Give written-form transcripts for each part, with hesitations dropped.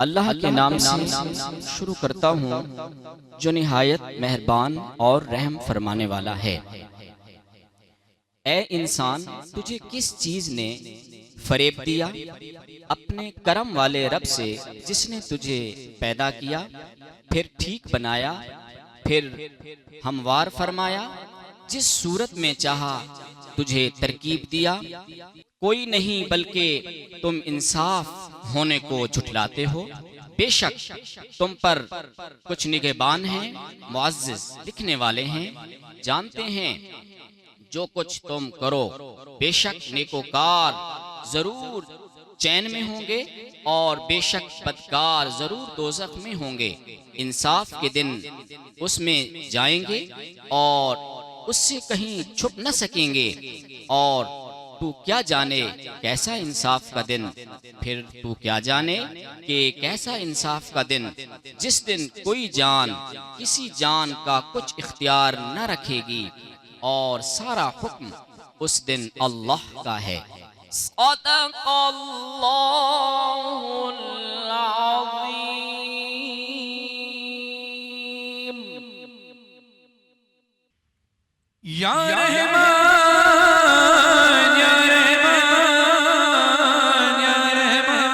अल्लाह के नाम से शुरू करता हूँ जो निहायत मेहरबान और रहम फरमाने वाला है। ऐ इंसान, तुझे किस चीज ने फरेब दिया? अपने करम वाले रब से जिसने तुझे पैदा किया, फिर ठीक बनाया, फिर हमवार फरमाया, जिस सूरत में चाहा तुझे तरकीब दिया। कोई नहीं बल्कि तुम इंसाफ होने को झुठलाते हो। बेशक तुम पर कुछ निगहबान हैं, मुअज़्ज़िज़ लिखने वाले हैं, जानते हैं जो कुछ तुम करो। बेशक नेकोकार जरूर चैन में होंगे और बेशक बदकार जरूर दोज़ख में होंगे। इंसाफ के दिन उसमें जाएंगे और उससे कहीं छुप न सकेंगे। और तू क्या जाने कैसा इंसाफ का दिन, फिर तू क्या जाने कि कैसा इंसाफ का दिन, जिस दिन कोई जान किसी जान का कुछ इख्तियार न रखेगी और सारा हुक्म उस दिन अल्लाह का है। सदक़ल्लाहुल अज़ीम। या रहमान या रहमान या रहमान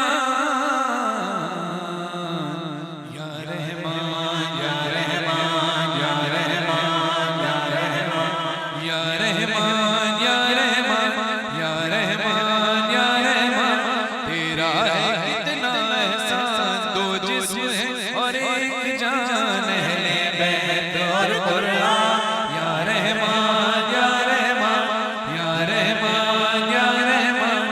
या रहमान या रहमान या रहमान या रहमान या रहमान या रहमान या रहमान तेरा है कितना एहसान, दो जिस्म है और एक जान है, बैत और कुरान। या रहमान या रहमान या रहमान या रहमान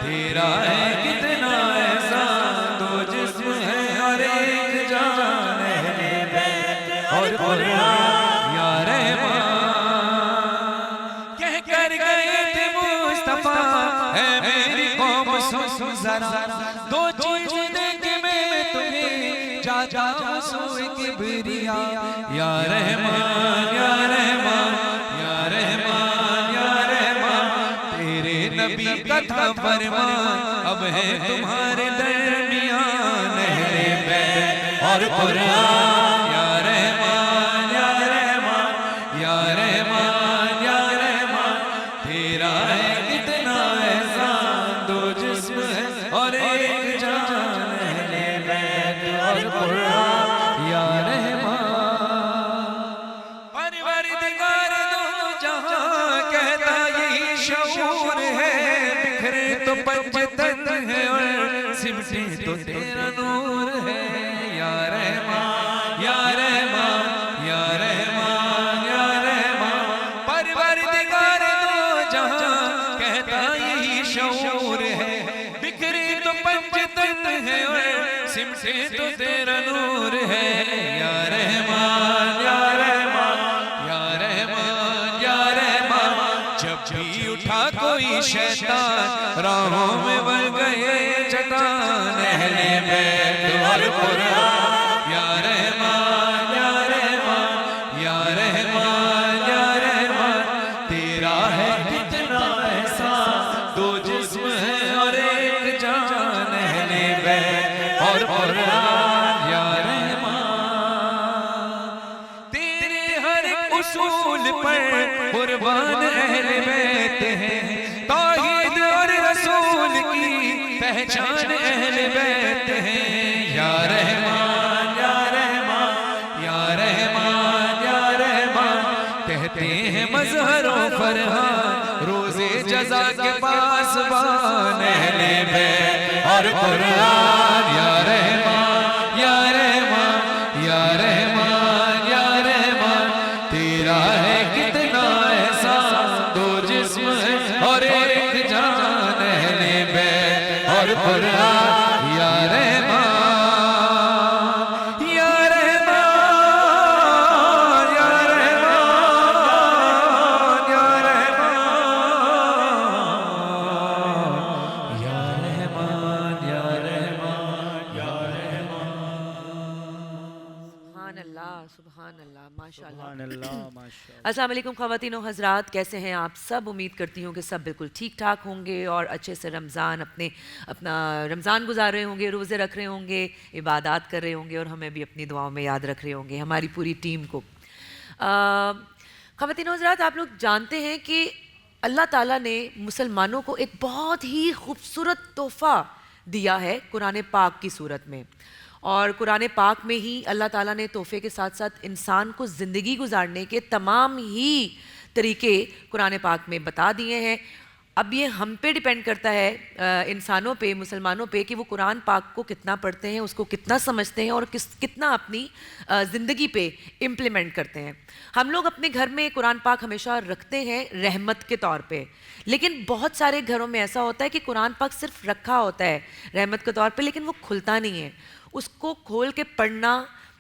तेरा है कितना एहसान, दो जिस्म है और एक जान है, बैत और कुरान। या रहमान कह कर गए थे मुस्तफा है मेरी कौम सुन जरा, दो चीज देंगे मैं तुम्हें जाता हूँ सोए किबरिया। या रहमान या रहमान या रहमान या रहमान तेरे नबी का था फरमान, अब है तुम्हारे दरमियान अहले बैत और कुरान। या रहमान या रहमान या रहमान या रहमान तेरा है कितना एहसान, दो जिस्म है और एक जान अहले बैत और कुरान। या रहमान परवरदिगार दो जहां कहता यही शऊर है, बिखरे तो पंजतन है और सिमटे तो तेरा नूर है। या रहमान या रहमान या रहमान या रहमान परवरदिगार दो जहां कहता यही शऊर है, बिखरे तो पंजतन है और सिमटे तो तेरा नूर है। या रहमान या रहमान या रहमान या रहमान जब भी उठा कोई शैतान राहों में बन गए चट्टान अहले बैत और कुरान। या रहमान या रहमान या रहमान या रहमान तेरा है कितना एहसान, दो जिस्म है और एक जान अहले बैत और कुरान। या रहमान तेरे हर उसूल पर कुर्बान अहले बैत है, तौहीद और रसूल की पहचान अहले बैत है। या रहमान या रहमान या रहमान या रहमान कहते हैं मज़हरों फरहान रोज़े जज़ा के पास बान अहले बैत और कुरान। या रहमान या रहमान या रहमान या रहमान तेरा है कितना एहसान, दो जिस्म है और एक जान अहले बैत और कुरान। या रहमान या रहमान या रहमान या रहमान या रहमान या रहमान या रहमान। सुभान अल्लाह, सुभान अल्लाह, माशाअल्लाह। अस्सलाम वालेकुम ख़वातीन और हज़रात, कैसे हैं आप सब? उम्मीद करती हूँ कि सब बिल्कुल ठीक ठाक होंगे और अच्छे से रमज़ान अपना रमज़ान गुजार रहे होंगे, रोज़े रख रहे होंगे, इबादत कर रहे होंगे और हमें भी अपनी दुआओं में याद रख रहे होंगे, हमारी पूरी टीम को। ख़वातीन और हज़रात, आप लोग जानते हैं कि अल्लाह ताला ने मुसलमानों को एक बहुत ही खूबसूरत तोहफ़ा दिया है कुरान पाक की सूरत में। और कुरान पाक में ही अल्लाह ताला ने तोहफ़े के साथ साथ इंसान को ज़िंदगी गुजारने के तमाम ही तरीके कुरान पाक में बता दिए हैं। अब ये हम पे डिपेंड करता है, इंसानों पे, मुसलमानों पे, कि वो कुरान पाक को कितना पढ़ते हैं, उसको कितना समझते हैं और कितना अपनी ज़िंदगी पे इम्प्लीमेंट करते हैं। हम लोग अपने घर में कुरान पाक हमेशा रखते हैं रहमत के तौर पे, लेकिन बहुत सारे घरों में ऐसा होता है कि कुरान पाक सिर्फ रखा होता है रहमत के तौर पे, लेकिन वो खुलता नहीं है। उसको खोल के पढ़ना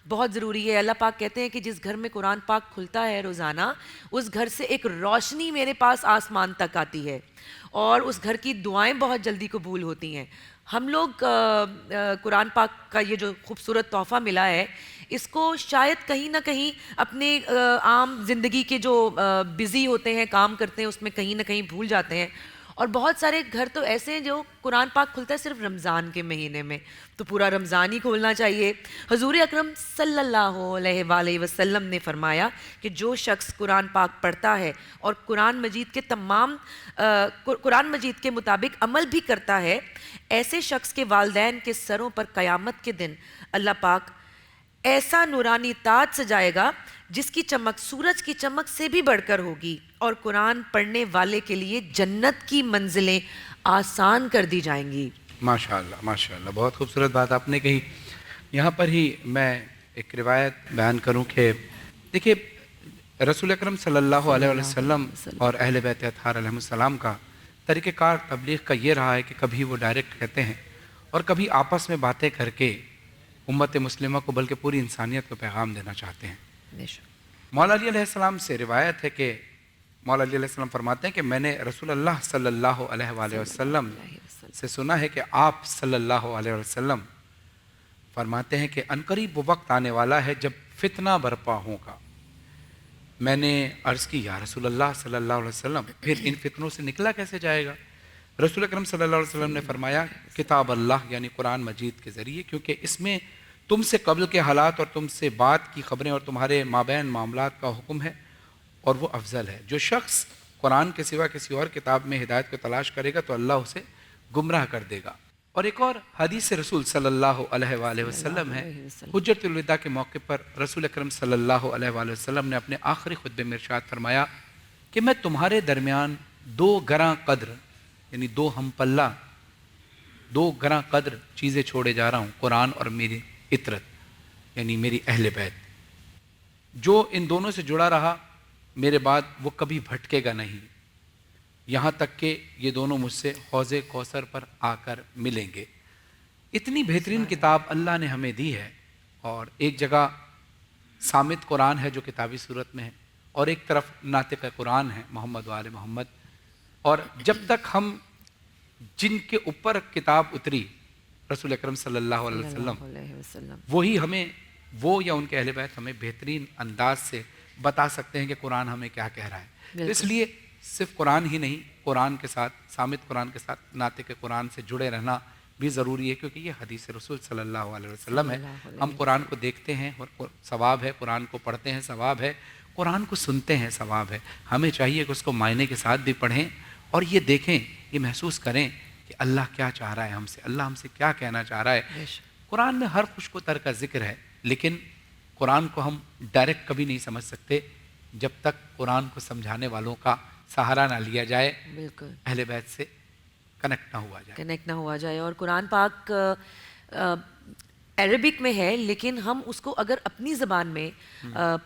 बहुत ज़रूरी है। अल्लाह पाक कहते हैं कि जिस घर में कुरान पाक खुलता है रोज़ाना, उस घर से एक रोशनी मेरे पास आसमान तक आती है और उस घर की दुआएं बहुत जल्दी कबूल होती हैं। हम लोग कुरान पाक का ये जो खूबसूरत तोहफ़ा मिला है, इसको शायद कहीं ना कहीं अपने आम ज़िंदगी के जो बिज़ी होते हैं, काम करते हैं, उसमें कहीं ना कहीं भूल जाते हैं। और बहुत सारे घर तो ऐसे हैं जो कुरान पाक खुलता है सिर्फ रमज़ान के महीने में, तो पूरा रमज़ान ही खोलना चाहिए। हुज़ूर अकरम सल्लल्लाहु अलैहि वसल्लम ने फरमाया कि जो शख्स कुरान पाक पढ़ता है और कुरान मजीद के कुरान मजीद के मुताबिक अमल भी करता है, ऐसे शख्स के वालिदैन के सरों पर क़यामत के दिन अल्लाह पाक ऐसा नूरानी ताज सजाएगा जिसकी चमक सूरज की चमक से भी बढ़कर होगी, और कुरान पढ़ने वाले के लिए जन्नत की मंजिलें आसान कर दी जाएंगी। माशाअल्लाह माशाअल्लाह, बहुत खूबसूरत बात आपने कही। यहाँ पर ही मैं एक रिवायत बयान करूँ कि देखिए, रसूल अकरम सल्लल्लाहु अलैहि वसल्लम और अहले बैत अतहार अलैहिस्सलाम का तरीक़ेकार तबलीग का ये रहा है कि कभी वो डायरेक्ट कहते हैं और कभी आपस में बातें करके उम्मत मुस्लिमा को, बल्कि पूरी इंसानियत को पैगाम देना चाहते हैं। मौला अली अलैहिस्सलाम से रिवायत है कि मौला अली अलैहिस्सलाम फरमाते हैं कि मैंने रसूल अल्लाह सल्लल्लाहु अलैहि वसल्लम से सुना है कि आप सल्लल्लाहु अलैहि वसल्लम फरमाते हैं कि अनकरीब वो वक्त आने वाला है जब फितना बरपा होगा। मैंने अर्ज़ की, या रसूल अल्लाह सल्लल्लाहु अलैहि वसल्लम, फिर इन फितनों से निकला कैसे जाएगा? रसूल अकरम सल्लल्लाहु अलैहि वसल्लम ने फरमाया, किताब अल्लाह यानी कुरान मजीद के ज़रिए, क्योंकि इसमें तुमसे कब्ल के हालात और तुमसे बात की खबरें और तुम्हारे माबैन मामलात का हुक्म है, और वो अफजल है। जो शख्स कुरान के सिवा किसी और किताब में हिदायत को तलाश करेगा तो अल्लाह उसे गुमराह कर देगा। और एक और हदीस रसूल सल्लल्लाहु अलैहि वसल्लम है, हुज्जतुल विदा के मौके पर रसूल अकरम सल्लल्लाहु अलैहि वसल्लम ने अपने आखिरी खुतबे में इरशाद फरमाया कि मैं तुम्हारे दरमियान दो गरा कद्र यानी दो हम पल्ला, दो गरा कद्र चीज़ें छोड़े जा रहा हूँ, कुरान और मेरी इतरत यानी मेरी अहले बैत। जो इन दोनों से जुड़ा रहा मेरे बाद वो कभी भटकेगा नहीं, यहाँ तक कि ये दोनों मुझसे हौज़े कौसर पर आकर मिलेंगे। इतनी बेहतरीन किताब अल्लाह ने हमें दी है, और एक जगह सामित कुरान है जो किताबी सूरत में है, और एक तरफ नातिक कुरान है मोहम्मद वाले मोहम्मद। और जब तक हम जिनके ऊपर किताब उतरी रसूल अकरम सल्लल्लाहु अलैहि वसल्लम, वही हमें, वो या उनके अहले बैत हमें बेहतरीन अंदाज से बता सकते हैं कि कुरान हमें क्या कह रहा है। तो इसलिए सिर्फ कुरान ही नहीं, कुरान के साथ, सामित कुरान के साथ नातिक कुरान से जुड़े रहना भी ज़रूरी है, क्योंकि ये हदीस रसूल सल्लल्लाहु अलैहि वसल्लम है। हम कुरान को देखते हैं और सवाब है, कुरान को पढ़ते हैं सवाब है, कुरान को सुनते हैं सवाब है। हमें चाहिए कि उसको मायने के साथ भी पढ़ें और ये देखें, ये महसूस करें कि अल्लाह क्या चाह रहा है हमसे, अल्लाह हमसे क्या कहना चाह रहा है। कुरान में हर खुशकोतर का जिक्र है, लेकिन कुरान को हम डायरेक्ट कभी नहीं समझ सकते जब तक कुरान को समझाने वालों का सहारा ना लिया जाए, बिल्कुल अहले बैत से कनेक्ट ना हुआ जाए। और कुरान पाक अरबिक में है, लेकिन हम उसको अगर अपनी ज़बान में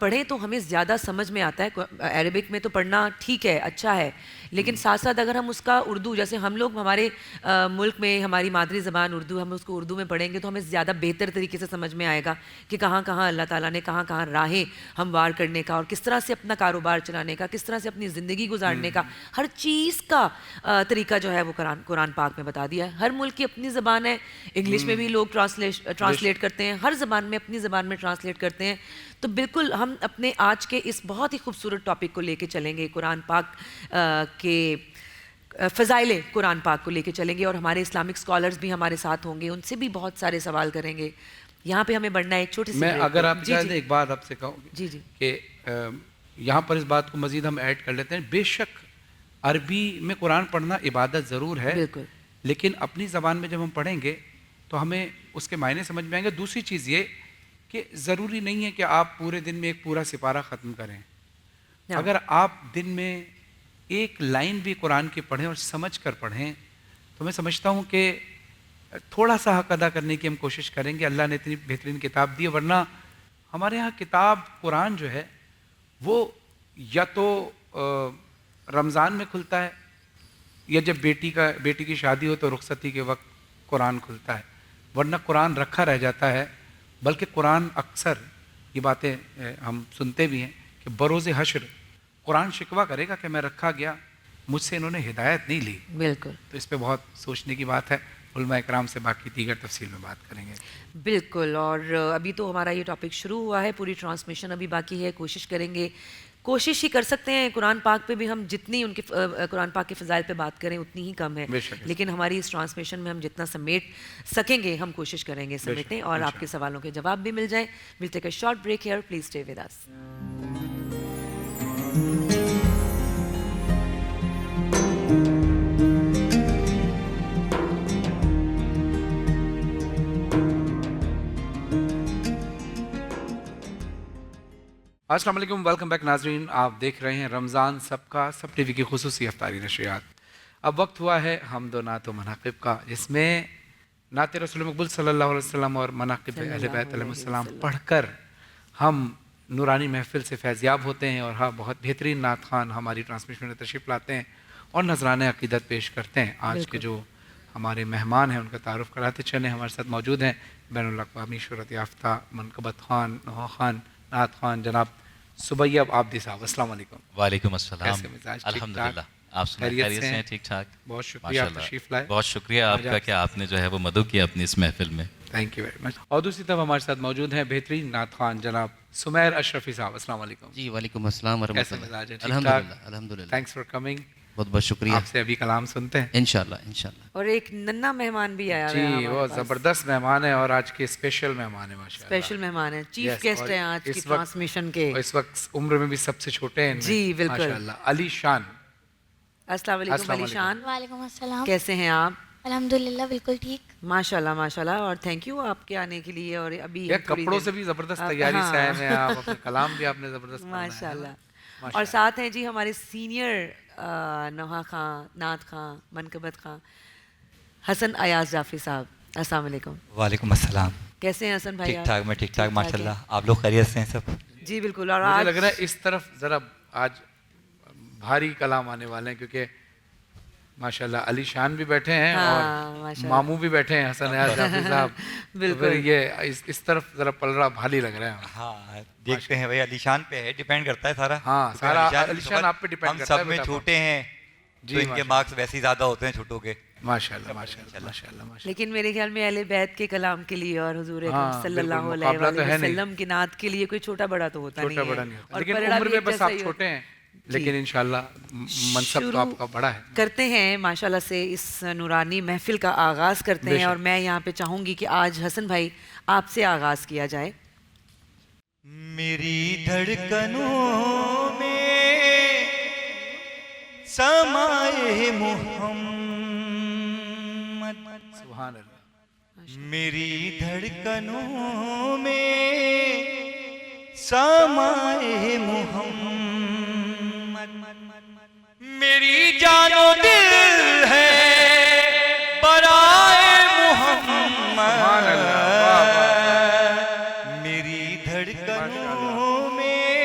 पढ़ें तो हमें ज़्यादा समझ में आता है। अरबिक में तो पढ़ना ठीक है, अच्छा है, लेकिन साथ साथ अगर हम उसका उर्दू, जैसे हम लोग हमारे मुल्क में हमारी मादरी ज़बान उर्दू, हम उसको उर्दू में पढ़ेंगे तो हमें ज़्यादा बेहतर तरीके से समझ में आएगा कि कहाँ कहाँ अल्लाह ताला ने कहाँ कहाँ राहें हमवार करने का और किस तरह से अपना कारोबार चलाने का, किस तरह से अपनी ज़िंदगी गुजारने का, हर चीज़ का तरीका जो है वो कुरान पाक में बता दिया है। हर मुल्क की अपनी ज़बान है, इंग्लिश में भी लोग ट्रांसलेट करते हैं, हर ज़बान में अपनी ज़बान में ट्रांसलेट करते हैं। तो बिल्कुल हम अपने आज के इस बहुत ही खूबसूरत टॉपिक को लेके चलेंगे, कुरान पाक के फ़ज़ाइल कुरान पाक को लेके चलेंगे, और हमारे इस्लामिक स्कॉलर्स भी हमारे साथ होंगे, उनसे भी बहुत सारे सवाल करेंगे। यहाँ पे हमें बढ़ना है एक छोटी सी, मैं अगर आप चाहें एक बात आपसे कहूँ जी कि यहाँ पर इस बात को मज़ीद हम ऐड कर लेते हैं। बेशक अरबी में कुरान पढ़ना इबादत ज़रूर है, बिल्कुल, लेकिन अपनी ज़बान में जब हम पढ़ेंगे तो हमें उसके मायने समझ में आएंगे। दूसरी चीज़ ये कि ज़रूरी नहीं है कि आप पूरे दिन में एक पूरा सिपारा ख़त्म करें। अगर आप दिन में एक लाइन भी कुरान की पढ़ें और समझ कर पढ़ें, तो मैं समझता हूँ कि थोड़ा सा हक अदा करने की हम कोशिश करेंगे। अल्लाह ने इतनी बेहतरीन किताब दी है, वरना हमारे यहाँ किताब कुरान जो है वो या तो रमज़ान में खुलता है, या जब बेटी की शादी हो तो रुखसती के वक्त कुरान खुलता है, वरना कुरान रखा रह जाता है। बल्कि कुरान अक्सर ये बातें हम सुनते भी हैं कि बरोज़ हश्र कुरान शिकवा करेगा कि मैं रखा गया, मुझसे इन्होंने हिदायत नहीं ली। बिल्कुल, तो इस पे बहुत सोचने की बात है। उलमा इकराम से बाकी दीगर तफसील में बात करेंगे। बिल्कुल। और अभी तो हमारा ये टॉपिक शुरू हुआ है, पूरी ट्रांसमिशन अभी बाकी है। कोशिश ही कर सकते हैं कुरान पाक पे भी हम जितनी उनके कुरान पाक के फ़ज़ाइल पे बात करें उतनी ही कम है, लेकिन हमारी इस ट्रांसमिशन में हम जितना समेट सकेंगे हम कोशिश करेंगे समेटने, और आपके सवालों के जवाब भी मिल जाए। Will take a short break here, please stay with us. अस्सलाम वालेकुम, वेलकम बैक नाजरीन। आप देख रहे हैं रमज़ान सबका सब टीवी की खुसूसी अफ्तारी नशरियात। अब वक्त हुआ है हमद व नात व मनाक़िब का, जिसमें नात रसूल मकबूल सल्लल्लाहु अलैहि वसल्लम और मनाक़िब अहले बैत अलैहिस्सलाम पढ़कर हम नूरानी महफ़िल से फैज़याब होते हैं। और हाँ, बहुत बेहतरीन नात खान हमारी ट्रांसमिशन में तशरीफ़ लाते हैं और नजराने अक़ीदत पेश करते हैं। आज के जो हमारे मेहमान हैं उनका तारुफ़ कराते चलें। हमारे साथ मौजूद हैं बैनुल अक़वामी शोहरत याफ़्ता मनक़बत खान, नोहा खान, नात खान, जनाब सुबैयब आबदी साहब। अस्सलाम वालेकुम। वालेकुम अस्सलाम। कैसे मिजाज? अल्हम्दुलिल्लाह, आप खैरियत से हैं? ठीक ठाक, बहुत शुक्रिया आप तशरीफ़ लाए। बहुत शुक्रिया आपका कि आपने जो है वो मदद किया अपनी इस महफिल में। Thank you very much. और दूसरी तरफ हमारे साथ मौजूद हैं बेहतरीन नात खान जनाब सुमैर अशरफी साहब। अस्सलाम वालेकुम। जी वालेकुम अस्सलाम व कैसे रहमतुल्लाह। मिजाज है? अल्हम्दुलिल्लाह अल्हम्दुलिल्लाह। Thanks for coming. बहुत बहुत शुक्रिया। आपसे अभी कलाम सुनते हैं इंशाल्लाह इंशाल्लाह। और एक नन्हा मेहमान भी आया जी, हुआ है वो हमारे पास। ज़बरदस्त मेहमान है और आज के स्पेशल मेहमान है माशाल्लाह। स्पेशल मेहमान है, चीफ Yes, गेस्ट और हैं आज की इस वक्त- ट्रांसमिशन के। और इस वक्त उम्र में भी सबसे छोटे हैं इनमें। जी, बिल्कुल। माशाल्लाह, अली शान। अस्सलाम वालेकुम अस्सलाम अली शान, वालेकुम अस्सलाम। कैसे हैं आप? अल्हम्दुलिल्लाह बिल्कुल ठीक। माशाल्लाह माशाल्लाह, और थैंक यू आपके आने के लिए। और अभी यार हम थोड़ी कपड़ों देर- से भी ज़बरदस्त आप- तैयारी से आए हाँ। हैं आप, अपने कलाम भी आपने ज़बरदस्त पढ़ना है। माशाल्लाह। और माशाल्लाह। साथ हैं जी हमारे सीनियर नोहा खां, नात खां, मनकबत खां, हसन अयाज जाफरी साहब। अस्सलाम वालेकुम। वालेकुम अस्सलाम। कैसे हैं हसन भाई? ठीक आप? ठाक, मैं ठीक ठाक ठीक-ठाक माशाल्लाह। आप लोग खैरियत से हैं सब? जी बिल्कुल। और मुझे आज लग रहा है इस तरफ ज़रा आज भारी कलाम आने वाले हैं, क्योंकि माशाल्लाह अली शान भी बैठे हैं हाँ, और माशाल्लाह। मामू भी बैठे हैं हसन अयाज जाफरी साहब। बिल्कुल। तो फिर ये इस तरफ ज़रा पलड़ा भारी लग रहा है। हाँ, देखते हैं भाई, अलीशान पे है, डिपेंड करता है सारा। हाँ, क्योंकि सारा अलीशान अलीशान आप पे डिपेंड हम करता है सब में बेटा। छोटे हैं जी, तो इनके माशाल्लाह। मार्क्स वैसे ही ज़्यादा होते हैं छोटों के। माशाल्लाह माशाल्लाह माशाल्लाह माशाल्लाह। लेकिन मेरे ख्याल में अहले बैत के कलाम के लिए और हुजूर हाँ, अकरम सल्लल्लाहु बिल्कुल, अलैहि मुकाबला तो है नहीं। वसल्लम की नात के लिए कोई छोटा बड़ा तो होता नहीं छोटा है। बड़ा नहीं होता, और लेकिन पलड़ा उम्र भी में एक बस जैसा आप ही छोटे होता हैं, लेकिन इंशाल्लाह मनसब तो शुरू आपका बड़ा है। करते हैं माशाल्लाह से इस नूरानी महफिल का आगाज़ करते हैं। बेशक। और मैं यहाँ पे चाहूँगी कि आज हसन भाई आपसे आगाज़ किया जाए। मेरी धड़कनों में समाए मोहम्मद, सुभान अल्लाह। मेरी धड़कनों में समाए मोहम्मद, मेरी जानो दिल है बराए सुभान अल्लाह, वाह, मोहम्मद, मेरी धड़कनों में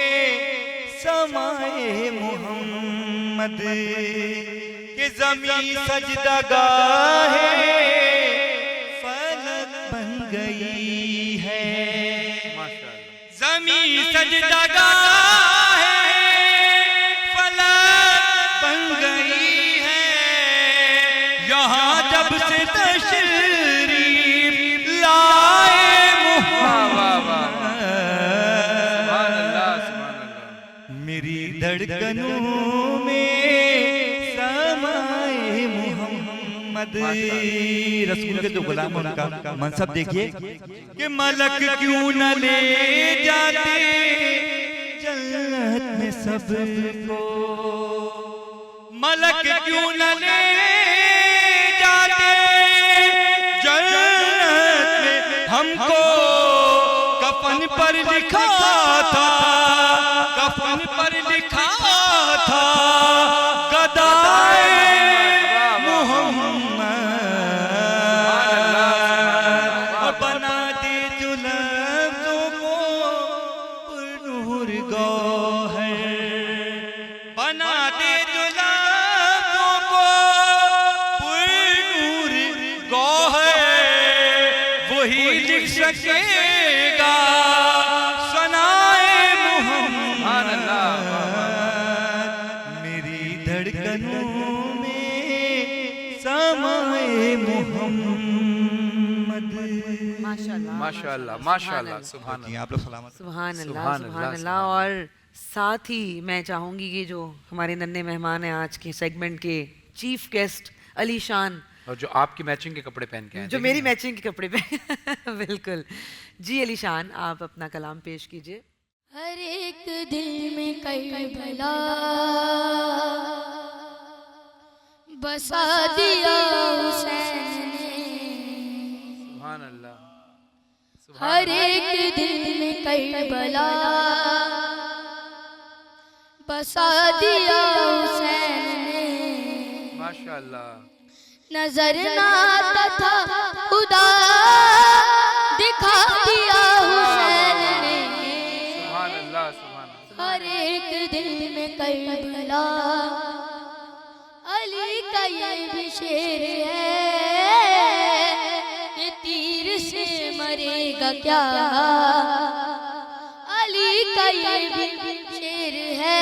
समाए मोहम्मद, के ज़मीं सजदागाह है फलक बन गई है, माशाल्लाह। ज़मीं सजदागाह है फलक बन गई है, यहाँ जब से तशरीफ लाए वाह वाह वाह वाह। मोहम्मद, सुभान अल्लाह सुभान अल्लाह। मेरी धड़कनों में समाए मोहम्मद, रसूल के जो गुलाम हैं उनका मनसब देखिए कि मलक क्यों न ले जाते जन्नत में सबको, मलक क्यों न ले जाते जन्नत में हमको, कफन पर लिखा था, कफन पर लिखा था गौहर बना दे जुलाफों को पुरनूर गौहर वही लिख सकेगा सनाए मोहम्मद मेरी धड़कनों में समाए मोहम्मद। माशाल्लाह माशाल्लाह माशाल्लाह सुभान अल्लाह। आप लोग सलामत। सुभान अल्लाह सुभान सुभान अल्लाह, अल्लाह। और साथ ही मैं चाहूँगी कि जो हमारे नन्हे मेहमान हैं आज के सेगमेंट के चीफ गेस्ट अलीशान, और जो आपकी मैचिंग के कपड़े पहन के आए जो मेरी मैचिंग के कपड़े पे बिल्कुल जी अलीशान, आप अपना कलाम पेश कीजिए। हर एक दिल में कई भला बसा दिया हुसैन ने, सुभान अल्लाह। हर एक दिल में कई भला बसा दिया हुसैन ने, माशाल्लाह। नजर ना आता था खुदा दिखा दिया हुसैन ने, सुभान अल्लाह सुभान अल्लाह। हर एक दिल में करबला अली का ये भी शेर है, ये तीर से मरेगा क्या, अली का ये भी शेर है,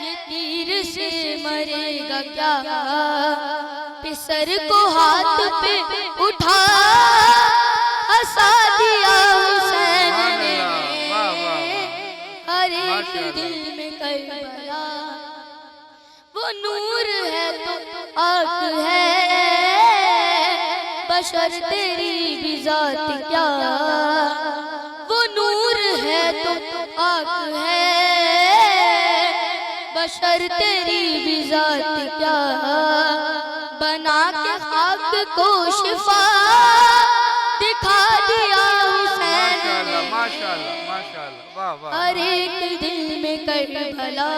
ये तीर से मरेगा क्या, पिसर को हाथ पे उठा हंसा दिया हुसैन ने, हर एक दिल में करबला वो नूर है तो आग है, बशर तेरी भी जात क्या, वो नूर है तो आग है, बशर तेरी भी जात क्या, बना के खाक को शिफा दिखा दिया हुसैन ने, माशाल्लाह माशाल्लाह वाह वाह। हर एक दिल में करबला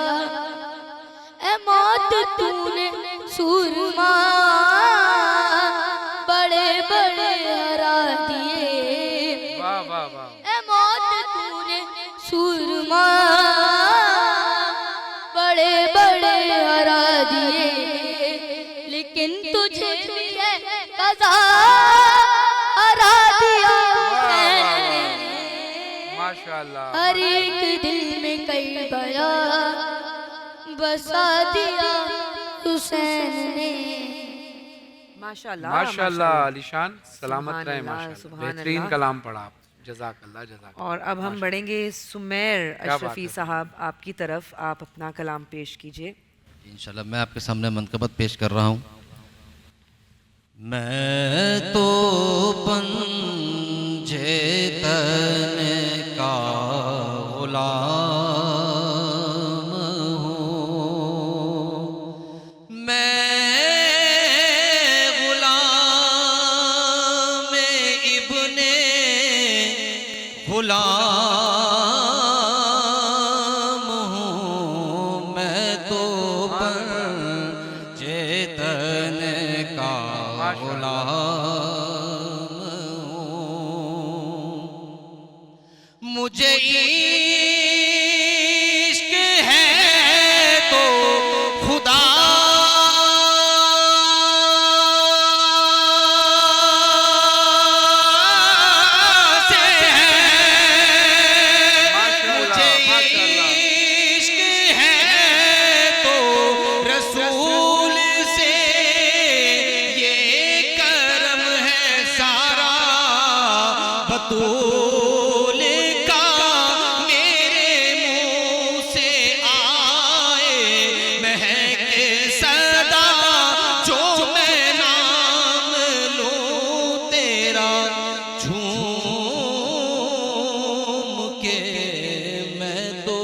ए मौत तूने सूरमा बड़े बड़े हरा दिए, वाह वाह वाह। ए मौत तूने सूरमा बड़े बड़े हरा दिए, लेकिन तुझे भी है कज़ा हरा दिया हुसैन ने, माशाल्लाह। हर एक दिल में करबला बसा दिया हुसैन ने। माशाल्लाह माशाल्लाह अलीशान, सलामत सुभान रहे अल्लाह, माशाल्लाह। सुभान बेहतरीन अल्लाह। कलाम पढ़ा आप, जज़ाकल्लाह जज़ाकल्लाह। और अब हम बढ़ेंगे सुमेर क्या बात अशरफी है। साहब आपकी तरफ, आप अपना कलाम पेश कीजिए। इंशाल्लाह मैं आपके सामने मनकबत पेश कर रहा हूँ। मैं तो पंजे तने का गुलाम हूँ, मैं गुलाम इब्ने गुलाम हूँ, मैं तो पंजे तने का गुलाम हूँ, मुझे इश्क है तो खुदा से है, मुझे इश्क है तो रसूल से, ये करम है सारा बतूल का, मेरे मुंह से आए महके सदा, जो मैं नाम लूं तेरा झूम के, मैं तो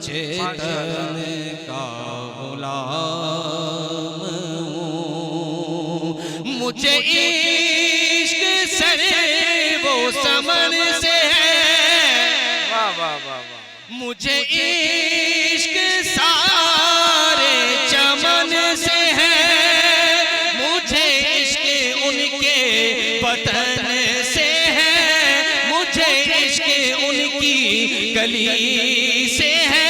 चेतन का गुलाम हूँ, मुझे इश्क सर वो समन से है, वाह वाह वाह वाह। मुझे इश्क सारे चमन से है, मुझे इश्क उनके बदन से है, मुझे इश्क गली से है,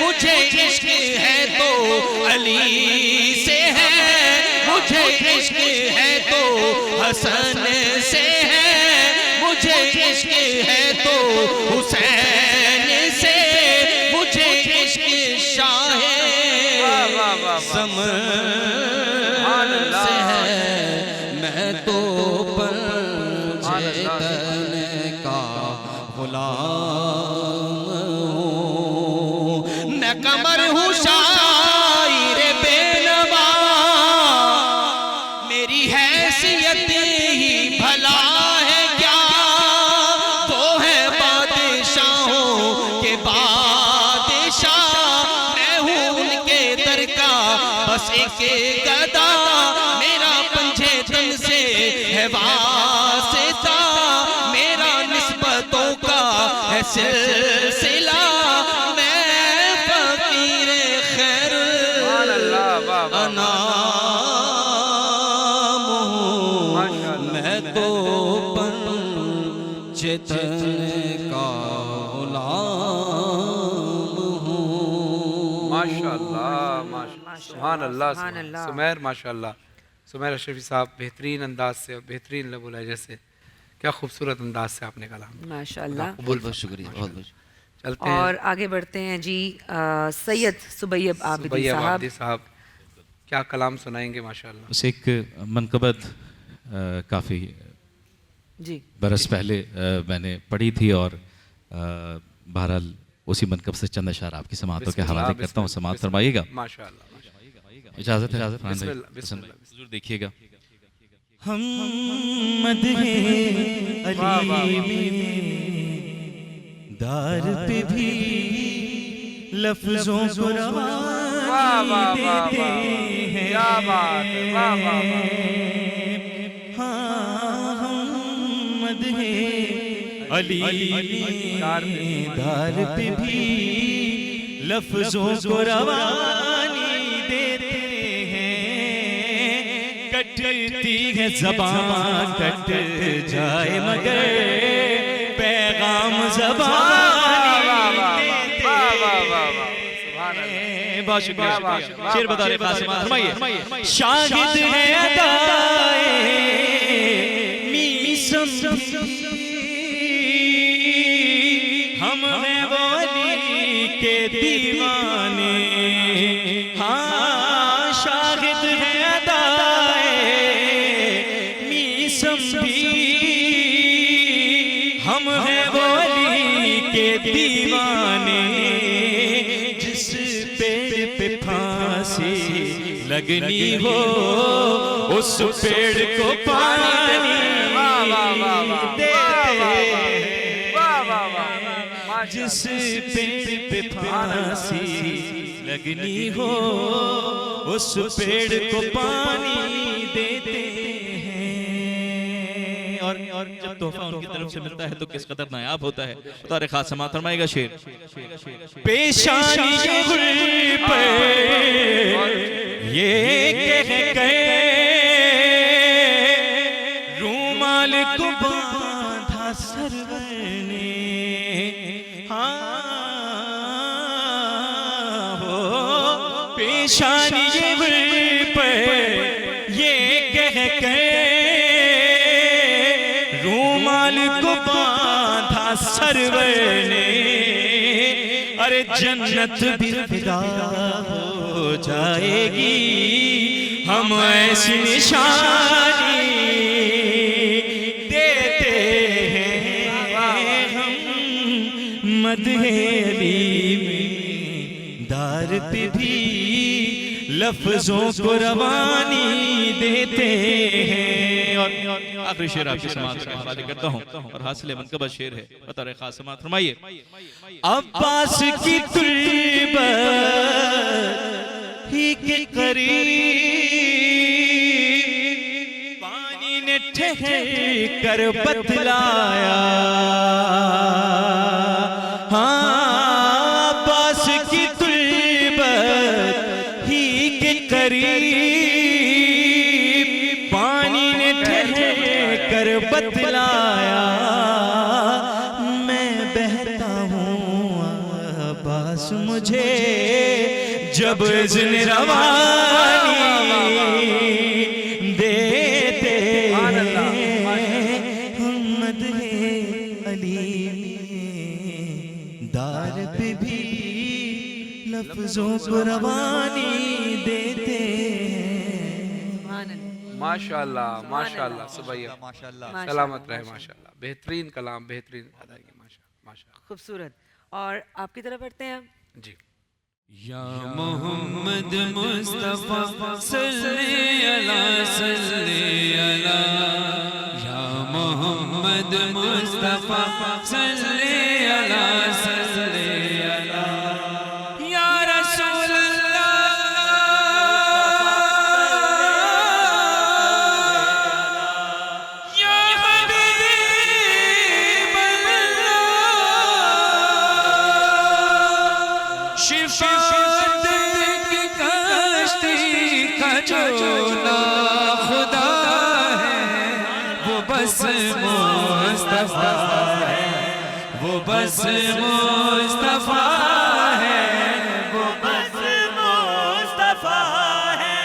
मुझे इश्क है तो अली से है, मुझे इश्क है तो हसन से है, मुझे इश्क है तो हुसैन से, मुझे इश्क शाहे समर से है। मैं तो पंजे तन का गुलाम हूँ, मैं कमर हूँ शायर बेनवा, मेरी हैसियत ही भला है क्या, वो है बादशाहों के बादशाह, मैं हूँ उनके दर का बस एक गदा, मेरा पंजे तन से है वास्ता, मेरा निस्बतों का है सिलसिला, मैं फकीर खैर अनाम हूँ, मैं तो पंजे तन का गुलाम हूँ। माशाअल्लाह, सुभान अल्लाह, सुभान अल्लाह। सुमैर माशाअल्लाह, सुमैर अशरफी साहब बेहतरीन अंदाज से और बेहतरीन लबो लहजे से, क्या खूबसूरत अंदाज से आपने कलाम माशाल्लाह। बहुत बहुत शुक्रिया, बहुत बहुत चलते हैं और आगे बढ़ते हैं जी सैयद सुबैयब आबिदी सुबैया साहब। आबिदी साहब क्या कलाम सुनाएंगे माशाअल्लाह। उसे एक मनकबत काफ़ी जी बरस पहले मैंने पढ़ी थी और बहरहाल उसी मनकब से चंद अशार आपकी समातों के हवाले करता हूँ, समात फरमाइएगा। माशाअल्लाह, इजाज़त है बिस्मिल्लाह, बिस्मिल्लाह। ज़रूर देखिएगा। हम मदहे अली में दार पे भी लफ्जों को रवानी देते हैं। क्या बात है, वाह वाह वाह। हाँ हम मदहे अली दार पे भी लफ्जों को रवानी देते हैं। कटती है ज़बान कट जाए मगर पैगाम ज़बानी देते हैं। बहुत शुक्रिया, शेर बता रहे फरमाइए। शाहिद है अदाए मीसम हम हैं वो अली के दीवाने। हाँ शाहिद है अदाए मीसम भी हम हैं वो अली के दीवाने। जिस पेड़ पे फांसी लगनी हो उस पेड़ को पानी देते हैं। जिस पेड़ पे फांसी लगनी हो उस पेड़ को पानी देते हैं। और जब तोहफा उनकी तरफ से मिलता है तो किस कदर नायाब होता है। बतौर खास समात फरमाएगा शेर। पेशानी पर ये कह गए रूमाल को बांधा सरवर ने। पेशानी पर ये कह के रूमाल को बांधा सरवर ने। अरे जन्नत भी फिदा हो जाएगी हम ऐसी निशानी देते हैं। हम मदहे अली में दार पे भी लफ्जों को रवानी देते हैं। और आखिरी शेर आपकी समात के हवाले करता हूँ और हासिल मनकबत शेर है। बतौर खास समात फरमाइए। अब्बास की तुल्बत ही के करीब पानी ने ठहर कर बतलाया। हाँ अब्बास की तुल्बत ही के करीब पानी ने ठहर कर बतलाया। मैं बहता हूँ मुझे जब इज़्न रवानी देते हमद है अली में दार पे भी लफ्जों को रवानी देते माशाल्लाह माशाल्लाह सुबैया माशाल्लाह सलामत रहे माशाल्लाह बेहतरीन कलाम बेहतरीन अदायगी माशाल्लाह खूबसूरत। और आपकी तरफ बढ़ते हैं जी। या मोहम्मद मुस्तफा सल्ली अला या मोहम्मद मुस्तफा सल्ली अला या रसूल शिफात की कश्ती का जो ना खुदा है वो बस मुस्तफा है, वो बस मुस्तफा है, वो बस मुस्तफा है,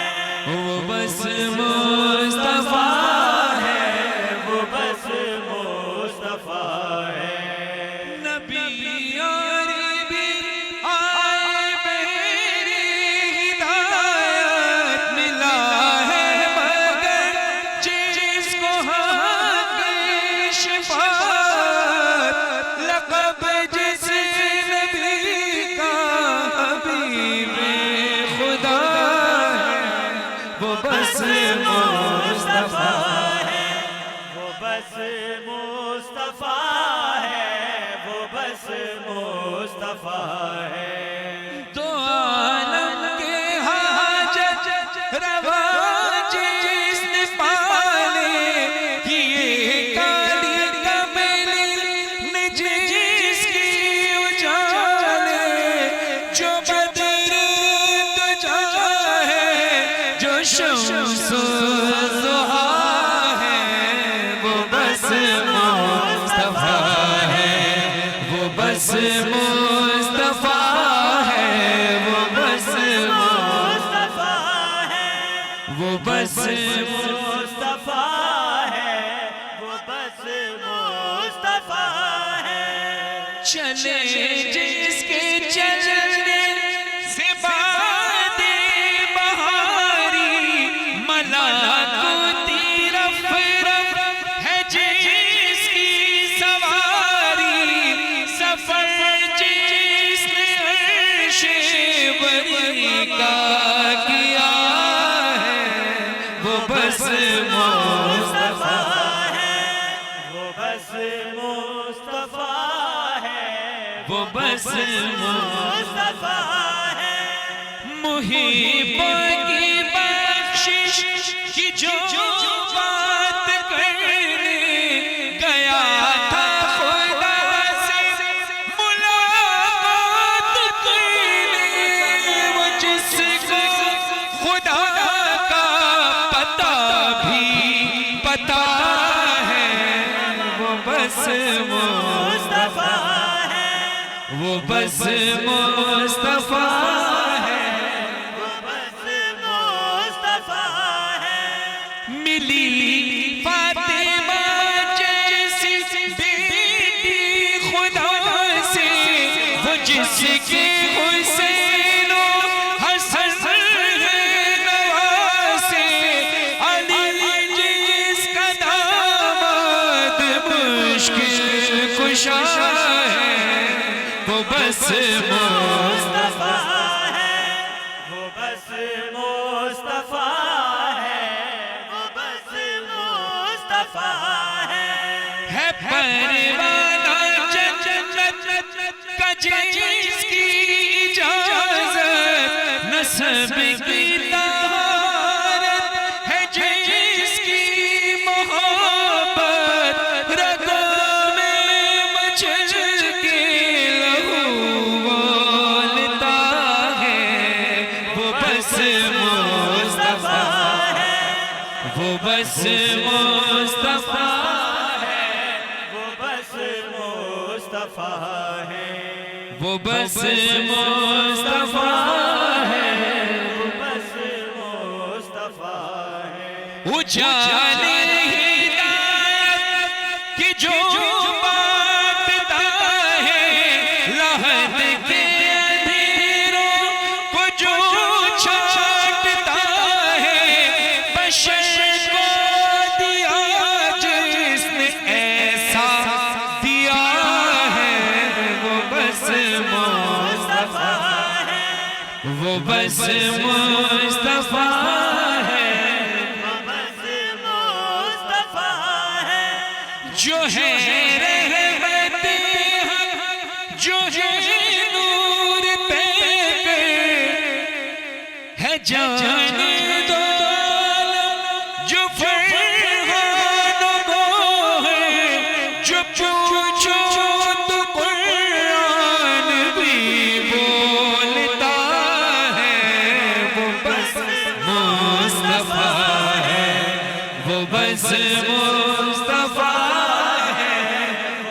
वो बस मुस्तफा है, वो बस मुस्तफा है। नबी तो आलम के हाजत रवा जिसने पाले किए काली कमली ने जिसकी उजाले जो बदर तुझा है जो शम्सो ज़ुहा है वो बस मुस्तफा है, वो बस मुस्तफा है, वो बस मुस्तफा है, वो बस मुस्तफा है, वो बस मुस्तफा है। चले जिसके चलने से बादे बहारी मलाकुती रफ़ है जिसकी सवारी सफर जिसने अर्शे बरी का किया है वो बस मुस्तफा है, वो बस मुस्तफा है, वो बस मुस्तफा है। मुहिब्बों की बख्शिश की जो बात करने गया था खुदा से मुलाकात करने, वो जिसको खुदा का पता भी पता है वो बस मुस्तफा है, वो बस मुस्तफा है, वो बस मुस्तफा है। मिली फातिमा जैसी बेटी खुदा से वो जिसके हुसैन हसन नवासे अली जिसका दामाद मुश्किल कुशा है वो बस मुस्तफा है, वो बस मुस्तफा है, वो बस मुस्तफा है परवाना जन्नत का जिसकी इजाज़त नस्ब की तहारत है जिसकी मोहब्बत रगों में मचल के लहू बोलता है वो बस मुस्तफा है, वो बस मुस्तफा है, वो बस मुस्तफा है। वो बस मुस्तफा है, उजाले हिदायत की जो बांटता है, लहद के अंधेरों को जो छाटता है, बशर को दिया जिसने ऐसा दिया है, वो बस मुस्तफा है, वो बस मुस्तफा है, जो है रहमत जो है नूर पैकर है जान दो जो फरहान गो है, जो पूछो तो कुरान भी बोलता है, वो बस मुस्तफा है, वो बस मुस्तफा है,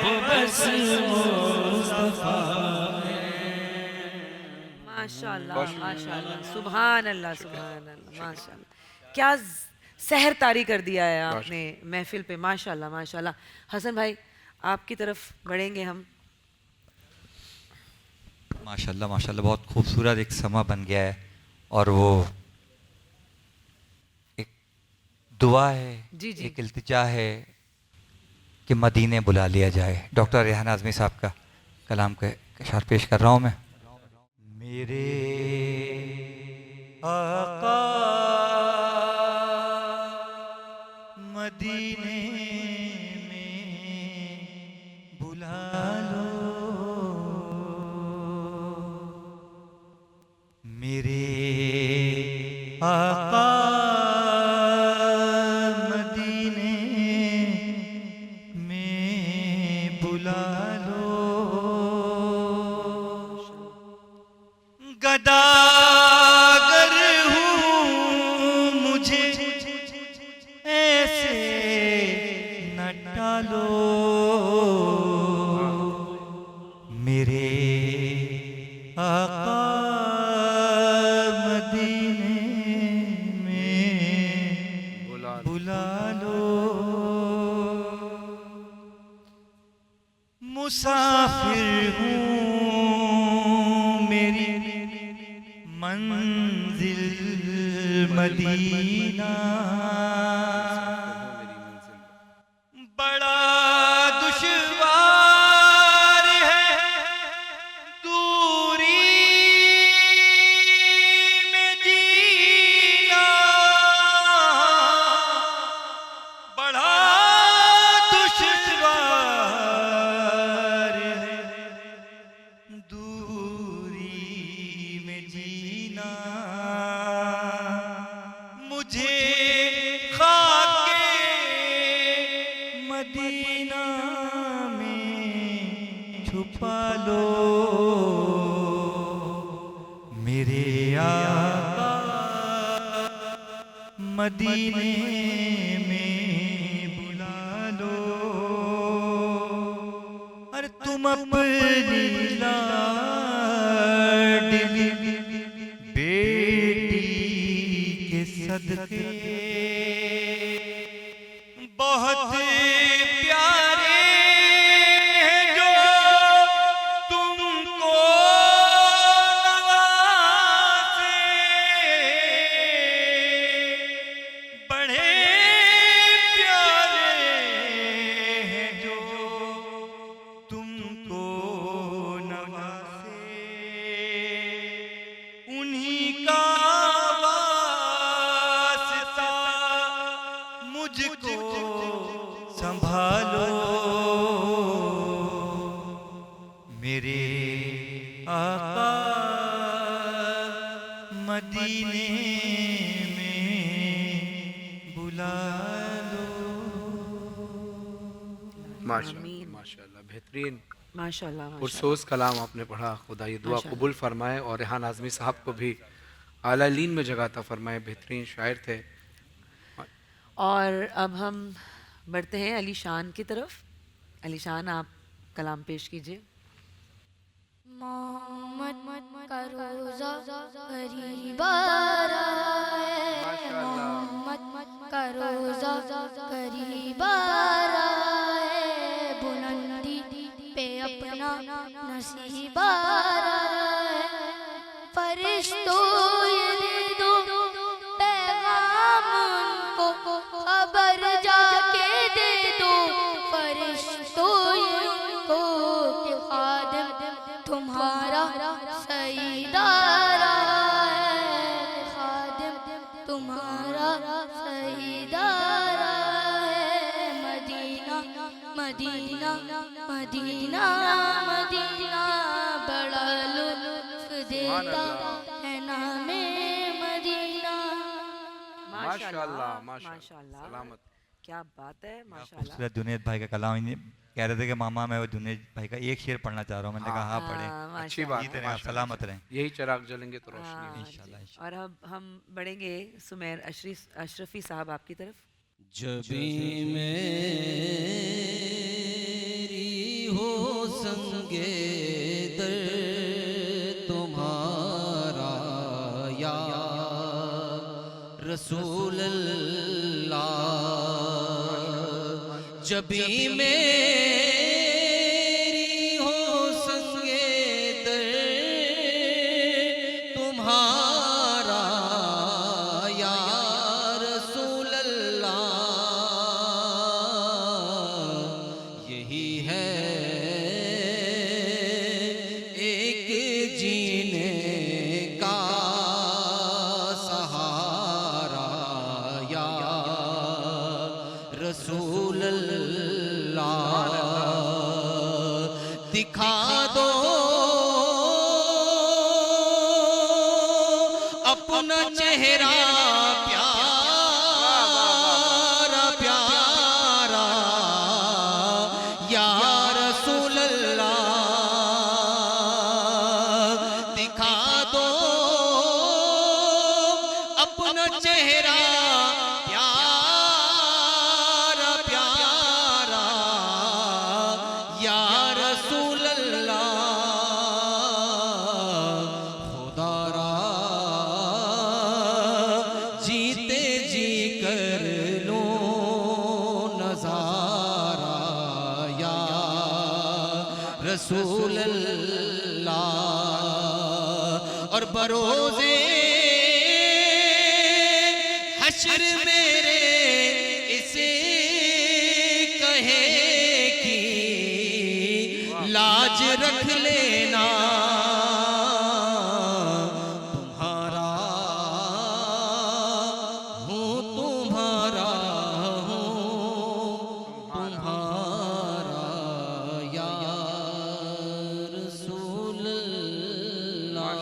वो बस मुस्तफा है। माशाल्लाह माशाल्लाह, सुभान अल्लाह सुभान अल्लाह, माशाल्लाह। क्या सहर तारी कर दिया है आपने महफिल पे, माशाल्लाह माशाल्लाह। हसन भाई आपकी तरफ बढ़ेंगे हम। माशाल्लाह माशाल्लाह, बहुत खूबसूरत एक समा बन गया है, और वो एक दुआ है, जी, जी। एक इल्तिजा है कि मदीने बुला लिया जाए। डॉक्टर रेहान आज़मी साहब का कलाम के अशार पेश कर रहा हूँ मैं। मेरे आका मदीने में बुला लो, मेरे आका मदीने में बुला लो, गदागर हूँ मुझे ऐसे न टालो, मेरे आका मदीने में बुला लो, मुसाफिर हूँ मेरी मंजिल मदीना, बड़ा दुश्वार है दूरी में जीना, बड़ा दुश्वार है दूरी में जीना, मुझे खाके मदीना में छुपा लो, मेरे आका मदीने में बुला लो, अरे तुम अपनी लाडली बेटी के सदके बहुत प्यारे हैं जो तुमको नवासे, बड़े प्यारे हैं जो तुमको नवासे, उन्हीं का वास्ता मुझको संभालो, मेरे आका मदीने में बुला लो। आमीन। माशाल्लाह बेहतरीन माशाल्लाह पुरसोस कलाम आपने पढ़ा। खुदा ये दुआ कबूल फरमाए और रेहान आज़मी साहब को भी आलालीन में जगह अता फरमाए। बेहतरीन शायर थे। और अब हम बढ़ते हैं अली शान की तरफ। अली शान आप कलाम पेश कीजिए। मोहम्मद का रोजा करीब आ रहा है, मोहम्मद का रोजा करीब आ रहा है, बुलंदी पे अपना नसीब आ रहा है। फरिश्तों ये दे दो पैगाम उनको, खबर जाके दे दो फरिश्तों इनको कि खादिम तुम्हारा सईद आ रहा है, खादिम तुम्हारा सईद आ रहा है। मदीना मदीना मदीना मदीना बड़ा लुत्फ देता है नामे मदीना। माशाल्लाह माशाल्लाह, सलामत। क्या बात है, माशाल्लाह। खूबसूरत जुनैद भाई का कलाम। इन्हें कह रहे थे कि मामा मैं वो जुनैद भाई का एक शेर पढ़ना चाह रहा हूँ। मैंने कहा हाँ पढ़े। अच्छी बात जीते है, रहें आप, सलामत रहें। यही चिराग जलेंगे तो रोशनी हाँ, होगी। इंशाल्लाह। और अब हम बढ़ेंगे सुमेर अशरफी साहब आपकी तरफ। जबी मेरी हो संगे दर तुम्हारा या रसूल अल्लाह, जबी मेरी हो संगे दर तुम्हारा या रसूल अल्लाह, यही है एक जीने का सहारा या रसूल अल्लाह, दिखा दो अपना चेहरा प्यारा प्यारा या रसूल अल्लाह, दिखा दो अपना चेहरा प्यारा प्यारा या रसूल अल्लाह, खुदारा जीते जी कर लो नजारा या रसूल अल्लाह। और बरोज़े हश्र मेरे इसे कहे कि लाज रख लेना तुम्हारा हूँ, तुम्हारा हूँ, तुम्हारा या रसूल अल्लाह।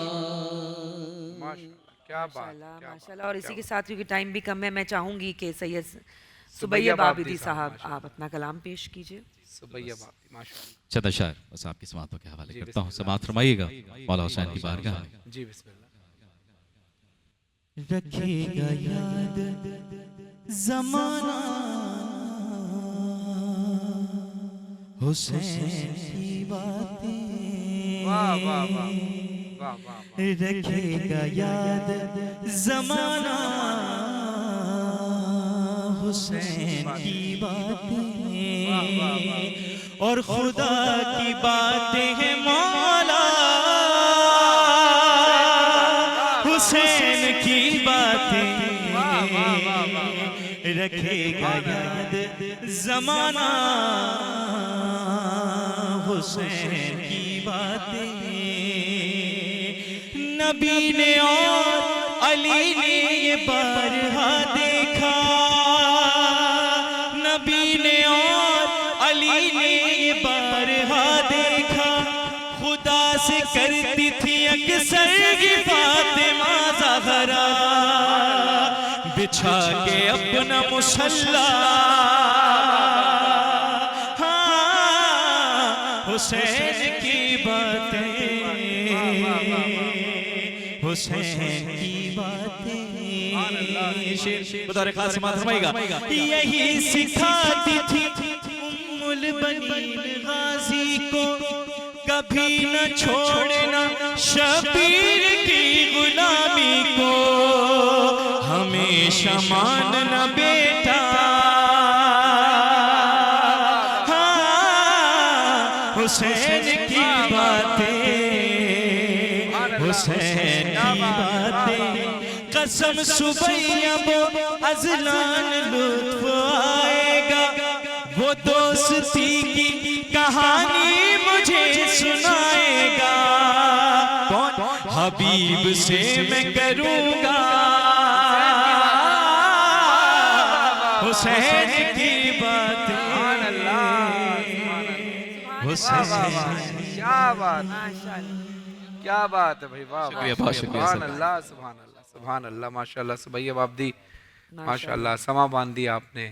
माशाल्लाह, क्या बात, माशाल्लाह क्या माशाल्लाह। और इसी के साथ क्योंकि टाइम भी कम है, मैं चाहूंगी कि सैयद सुबैयब आबिदी साहब आप अपना कलाम पेश कीजिए। सुबैयब आबिदी, माशाल्लाह। चंद अशार बस आपकी समातों के हवाले जी, करता हूँ। बिस्मिल्लाह। समात फरमाइएगा मौला हुसैन की बारगाह में। जी बिस्मिल्लाह। रखेगा याद जमाना हुसैन की बातें, वाह वाह वाह वाह वाह वाह। रखेगा याद जमाना हुसैन की बातें, और खुदा की बातें हैं मौला हुसैन की बातें, रखेगा याद जमाना हुसैन की बातें। नबी ने और अली ने ये बारहा देखा, नबी ने और अली ने ये बारहा देखा, खुदा से करती थी अक्सर ये फातिमा ज़हरा, बिछा के अपना मुसल्ला हुसैन की बातें, हुसैन की बातें। बतौर खास समात फरमाइएगा। यही सिखाती थी उम्मुल बनीन गाजी को कभी न छोड़ना शबीर की गुलामी को, हमेशा मानना बेटा। हाँ, हुसैन की बातें, हुसैन की बातें, कसम सुबह वो अज़लान लुत्फ आएगा, वो दोस्ती की कहानी मुझे सुनाएगा। कौन? हबीब से मैं करूँगा हुसैन की बातें, हुसैन। क्या बात, क्या बात है भाई, वाह शुक्रिया, बहुत शुक्रिया सुभान सर। अल्लाह, सुभान अल्लाह, सुभान अल्लाह, माशाल्लाह। सुबैया बाबदी, माशाल्लाह, समा बांध दी आपने।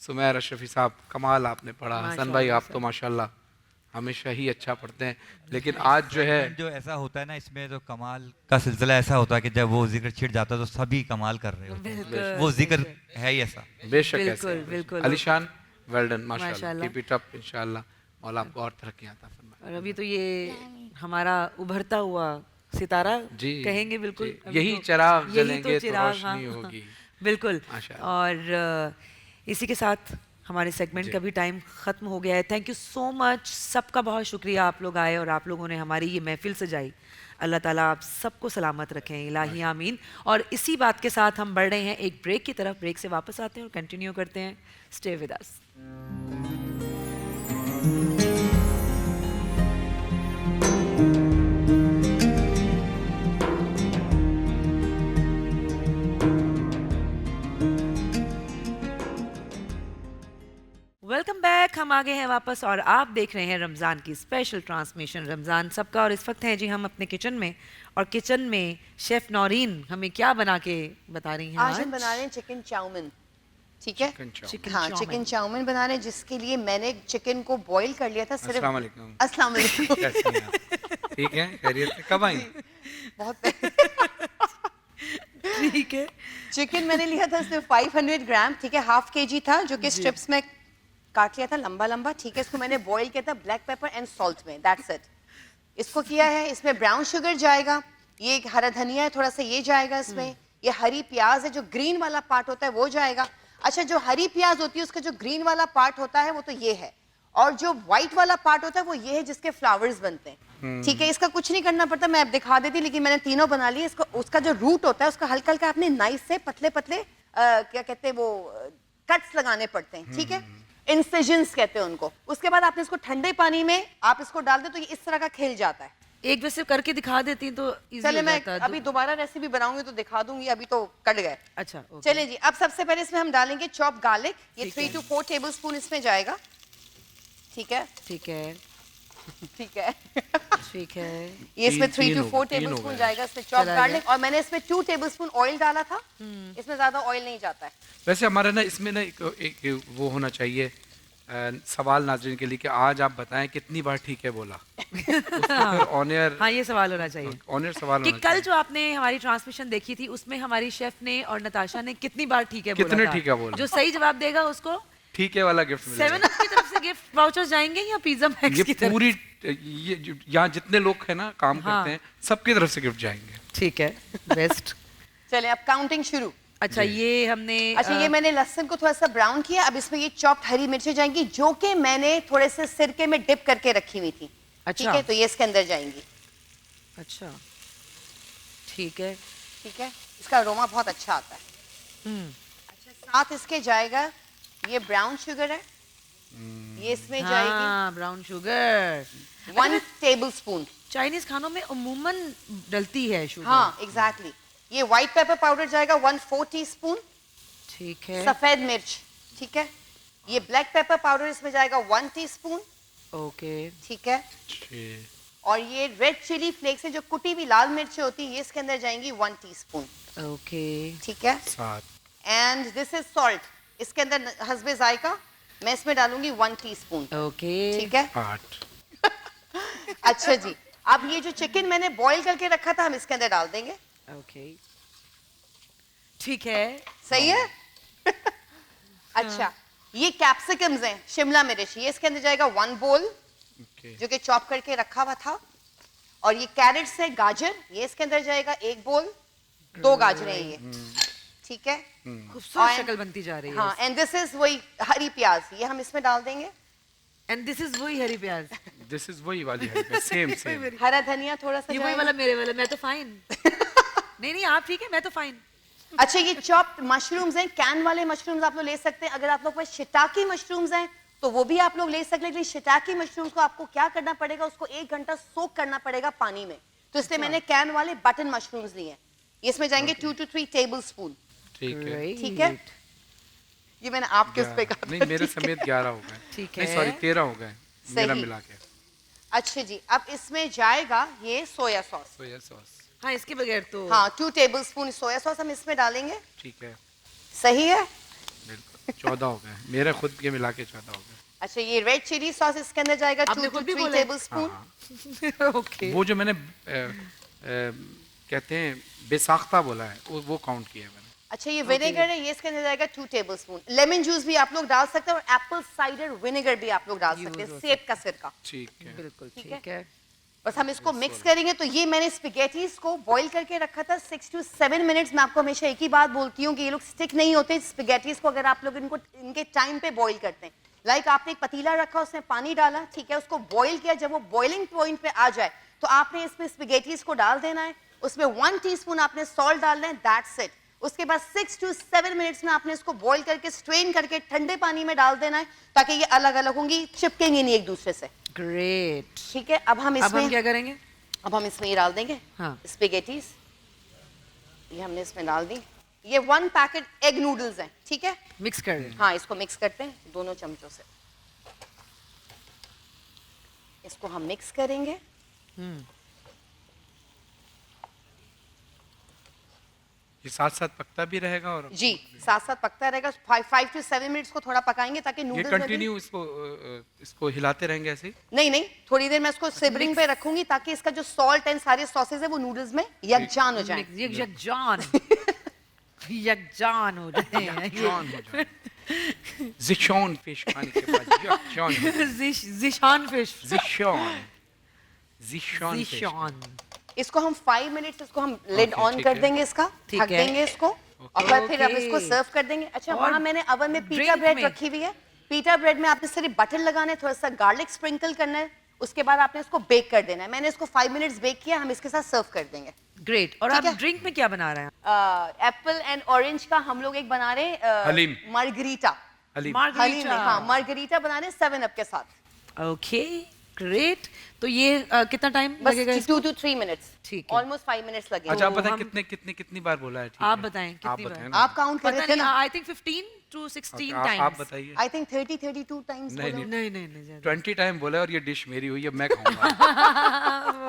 सुमैर अशरफी साहब, कमाल आपने पढ़ा। हसन भाई, आप तो माशाल्लाह हमेशा ही अच्छा पढ़ते हैं, लेकिन आज जो है जो ऐसा होता है ना, इसमें तो कमाल का सिलसिला ऐसा होता है कि जब वो जिक्र छिड़ जाता है तो सभी कमाल कर रहे होते हैं। वो जिक्र है ही ऐसा। बेशक ऐसे बिल्कुल, बिल्कुल। अलीशान, वेल डन, माशाल्लाह, माशाल्लाह। कीप इट अप, इंशाल्लाह मौला आपको और तरक्की अता फरमाए। और अभी तो ये हमारा उभरता हुआ सितारा जी, कहेंगे, बिल्कुल। जी, अभी यही तो- चिराग यही जलेंगे तो चिराग, रोशनी हाँ, होगी। बिल्कुल। माशाल्लाह। और इसी के साथ हमारे सेगमेंट का भी टाइम ख़त्म हो गया है। थैंक यू सो मच, सबका बहुत शुक्रिया, आप लोग आए और आप लोगों ने हमारी ये महफिल सजाई। अल्लाह ताला आप सबको सलामत रखें, इलाही आमीन। और इसी बात के साथ हम बढ़ रहे हैं एक ब्रेक की तरफ। ब्रेक से वापस आते हैं और कंटिन्यू करते हैं। Stay with us. Welcome back, हम आ गए हैं वापस और आप देख रहे हैं रमज़ान की स्पेशल ट्रांसमिशन रमज़ान सबका। और इस वक्त हैं जी हम अपने किचन में, और किचन में शेफ़ नौरीन हमें क्या बना के बता रही हैं? आज हम बना रहे हैं चिकन चाउमीन, ठीक है? चिकन हाँ, चाउमीन। चिकन चाउमीन बना रहे हैं, जिसके लिए मैंने चिकन को बॉईल कर लिया था सिर्फ। अस्सलाम वालेकुम। अस्सलाम वालेकुम। कैसी हैं आप? ठीक है, खैरियत से? कब आई? बहुत ठीक है। चिकन मैंने लिया था सिर्फ 500 ग्राम, ठीक है? हाफ केजी था, जो कि स्ट्रिप्स में काट लिया था लंबा लंबा, ठीक है? इसको मैंने बॉईल किया था ब्लैक पेपर एंड सॉल्ट में, दैट्स इट। इसको किया है, इसमें ब्राउन शुगर जाएगा, ये एक हरा धनिया है थोड़ा सा, ये जाएगा इसमें, ये हरी प्याज है, जो ग्रीन वाला पार्ट होता है वो जाएगा। अच्छा, जो हरी प्याज होती है उसका जो ग्रीन वाला पार्ट होता है वो तो ये है, और जो व्हाइट वाला पार्ट होता है वो ये है जिसके फ्लावर्स बनते हैं, ठीक है? इसका कुछ नहीं करना पड़ता, मैं अब दिखा देती, लेकिन मैंने तीनों बना लिए। इसको, उसका जो रूट होता है उसका हल्का हल्का आपने नाइफ से पतले पतले क्या कहते हैं वो कट्स लगाने पड़ते हैं, ठीक है? इंसिजन्स कहते हैं उनको। उसके बाद आपने इसको ठंडे पानी में आप इसको डाल दे तो ये इस तरह का खिल जाता है। एक वैसे करके दिखा देती तो easy चले, हो मैं जाता। अभी दोबारा रेसिपी बनाऊंगी तो दिखा दूंगी, अभी तो कट गए। अच्छा, ओके। चलिए जी, अब सबसे पहले इसमें हम डालेंगे चॉप गार्लिक, ये 3 to 4 टेबलस्पून इसमें जाएगा, ठीक है? ठीक है, ठीक है। ठीक है। ये इसमें 3 to 4 टेबलस्पून जाएगा इसमें चॉप चला गार्लिक, और मैंने इसमें 2 टेबलस्पून ऑयल डाला था, इसमें ज्यादा ऑयल नहीं जाता है। वैसे हमारा ना इसमें ना एक वो होना चाहिए सवाल नाज़रीन के लिए कि आज आप बताएं कितनी बार ठीक है बोला। ऑनियर, हाँ, ये सवाल होना चाहिए ऑनियर सवाल कि होना कल चाहिए। जो आपने हमारी ट्रांसमिशन देखी थी उसमें हमारी शेफ ने और नताशा ने कितनी बार ठीक है बोला कितने था? ठीक है बोला? जो सही जवाब देगा उसको ठीक है वाला गिफ्ट मिलेगा। 7 अप की तरफ से गिफ्ट वाउचर्स जाएंगे या पिज्जा मैक्स ये की तरफ? पूरी यहाँ जितने लोग हैं ना काम हाँ। करते हैं, सबकी तरफ से गिफ्ट जाएंगे। ठीक है, बेस्ट। चलिए अब काउंटिंग शुरू। अच्छा, ये हमने अच्छा, ये मैंने लहसुन को थोड़ा सा ब्राउन किया, अब इसमें ये चॉप्ड हरी मिर्चें जाएंगी, जो कि मैंने थोड़े से सिरके में डिप करके रखी हुई थी, अच्छा। ठीक है? तो ये इसके अंदर जाएंगी, अच्छा, ठीक है। ठीक है? इसका अरोमा बहुत अच्छा आता है। अच्छा, साथ इसके जाएगा ये ब्राउन शुगर है, ये इसमें जाएगी हाँ, ब्राउन शुगर 1 टेबलस्पून। चाइनीज खानों में उम्मूमन डलती है शुगर। हाँ, एग्जैक्टली। ये व्हाइट पेपर पाउडर जाएगा 1/4 टीस्पून। ठीक है, सफेद मिर्च, ठीक है? ये ब्लैक पेपर पाउडर इसमें जाएगा 1 टीस्पून, ओके। ठीक है? और ये रेड चिली फ्लेक्स है, जो कुटी हुई लाल मिर्च होती है, ये इसके अंदर जाएंगी 1 टीस्पून, ओके, ठीक है? एंड दिस इज सॉल्ट, इसके अंदर हस्बे जायका मैं इसमें डालूंगी 1 टीस्पून, ओके, ठीक है? अच्छा जी, अब ये जो चिकन मैंने बॉईल करके रखा था हम इसके अंदर डाल देंगे, ओके, ठीक है, सही है? अच्छा, ये कैप्सिकम्स हैं, शिमला मिर्च, ये इसके अंदर जाएगा 1 बोल, जो कि चॉप करके रखा हुआ था, और ये कैरेट्स है, गाजर, ये इसके अंदर जाएगा, एक बोल, 2 गाजरें हैं ये, ठीक है, खूबसूरत शक्ल बनती जा रही है। हाँ, एंड दिस इज वही हरी प्याज, ये हम इसमें डाल देंगे, एंड दिस इज वही हरी प्याज, दिस इज वही वाली है, सेम सेम। हरा धनिया थोड़ा सा ये वही जाएगा। वाला मेरे वाला, मैं तो फाइन। नहीं आप ठीक है, मैं तो फाइन। अच्छा, ये चॉप्ड मशरूम्स हैं, कैन वाले मशरूम्स आप लोग ले सकते हैं। अगर आप लोग के पास शिटाकी मशरूम्स हैं तो वो भी आप लोग ले सकते हैं, लेकिन शिटाकी मशरूम्स को आपको क्या करना पड़ेगा, उसको 1 घंटा सोक करना पड़ेगा पानी में, तो इसलिए मैंने कैन वाले बटन मशरूम्स लिए हैं। इसमें जाएंगे 2 to 3 टेबलस्पून, ठीक है। ठीक है, ये मैंने आपके उस पे कहा नहीं, मेरे समेत 11 हो गए। ठीक नहीं है। सॉरी 13 हो गए मेरा सही। मिला के। अच्छा जी, अब इसमें जाएगा ये सोया सॉस। सोया सॉस, हाँ, इसके बगैर तो हाँ, 2 टेबलस्पून सोया सॉस हम इसमें डालेंगे, ठीक है, सही है। बिल्कुल 14 हो गए मेरे खुद के मिला के 14 हो गए। अच्छा, ये रेड चिली सॉस इसके अंदर जाएगा, आपने 2 खुद to भी 3 बोला है? टेबलस्पून। ओके। वो जो मैंने कहते हैं बेसाख्ता बोला है, वो काउंट किया है मैंने। अच्छा, ये विनेगर है, ये इसके अंदर जाएगा 2 टेबलस्पून। लेमन जूस भी आप लोग डाल सकते हैं, और एप्पल साइडर विनेगर भी आप लोग डाल सकते हैं, सेब का सिरका। ठीक है, बिल्कुल ठीक ठीक है। बस हम इसको मिक्स करेंगे। तो ये मैंने स्पेगेटीज को बॉईल करके रखा था 6 to 7 मिनट्स। मैं आपको हमेशा एक ही बात बोलती हूँ कि ये लोग स्टिक नहीं होते स्पेगेटीज को, अगर आप लोग इनको इनके टाइम पे बॉईल करते हैं। लाइक आपने एक पतीला रखा, उसमें पानी डाला, ठीक है, उसको बॉईल किया, जब वो बॉइलिंग पॉइंट पे आ जाए तो आपने इसमें स्पेगेटीज को डाल देना है, उसमें 1 टीस्पून आपने सॉल्ट डालना है, दैट्स इट। उसके बाद 6 to 7 मिनट्स में आपने इसको बॉईल करके स्ट्रेन करके ठंडे पानी में डाल देना है, ताकि ये अलग अलग होंगी, चिपकेंगी नहीं एक दूसरे से। ग्रेट। ठीक है, अब हम इसमें क्या करेंगे? अब हम इसमें ये डाल देंगे, हाँ। स्पेगेटीज, ये हमने इसमें डाल दी। ये 1 पैकेट एग नूडल्स हैं, ठीक है, मिक्स कर दें। हाँ, इसको मिक्स करते हैं दोनों चमचों से, इसको हम मिक्स करेंगे। ये साथ साथ पकता भी रहेगा, और जी, साथ साथ पकता रहेगा। 5 to 7 मिनट्स को थोड़ा पकाएंगे, ताकि ये नूडल्स में भी- कंटिन्यू इसको हिलाते रहेंगे ऐसे ही? नहीं नहीं, थोड़ी देर मैं इसको सिबरिंग पे रखूंगी, ताकि इसका जो सॉल्ट एंड सारे सॉसेज है वो नूडल्स में यकजान हो जाए। यकजान यकजान हो जाए। यकजान हो जाए। ज़िशान फिश खाने के बाद यकजान हो जाए। ज़िशान फिश। ज़िशान फिश। ज़िशान। इसको हम 5 मिनट्स इसको हम लिड Okay, ऑन ठीक कर है। देंगे, इसका ठीक ढक है। देंगे इसको, और फिर अब इसको Okay. सर्व कर देंगे। अच्छा, और वहाँ मैंने अवन में पीटा drink ब्रेड में? रखी हुई है। पीटा ब्रेड में आपने सिर्फ बटर लगाना है, थोड़ा सा गार्लिक स्प्रिंकल करना है, उसके बाद आपने इसको बेक कर देना है। मैंने इसको 5 मिनट्स बेक किया, हम इसके साथ सर्व कर देंगे। ग्रेट। और ठीक आप है। ड्रिंक में क्या बना रहे हैं? एप्पल एंड ऑरेंज का हम लोग एक बना रहे हैं, हलीम। मार्गरीटा। हलीम। हलीम नहीं, हाँ, मार्गरीटा बना रहे हैं 7 अप के साथ। Okay, great. तो ये कितना टाइम बस लगेगा? 2 to 3 मिनट्स, ठीक है। ऑलमोस्ट 5 मिनट्स लगेंगे। अच्छा, आप बताएं हम- कितनी बार बोला है? ठीक आप है। बताएं आप कितनी बताएं बार? ना। आप काउंट कर पता रहे थे नहीं, ना? आई थिंक 15 to 16 आप टाइम्स। बताइए। आई थिंक 32 टाइम्स नहीं, बोला। नहीं नहीं नहीं ज्यादा। 20 टाइम बोला, और ये डिश मेरी हुई है, मैं खाऊंगा।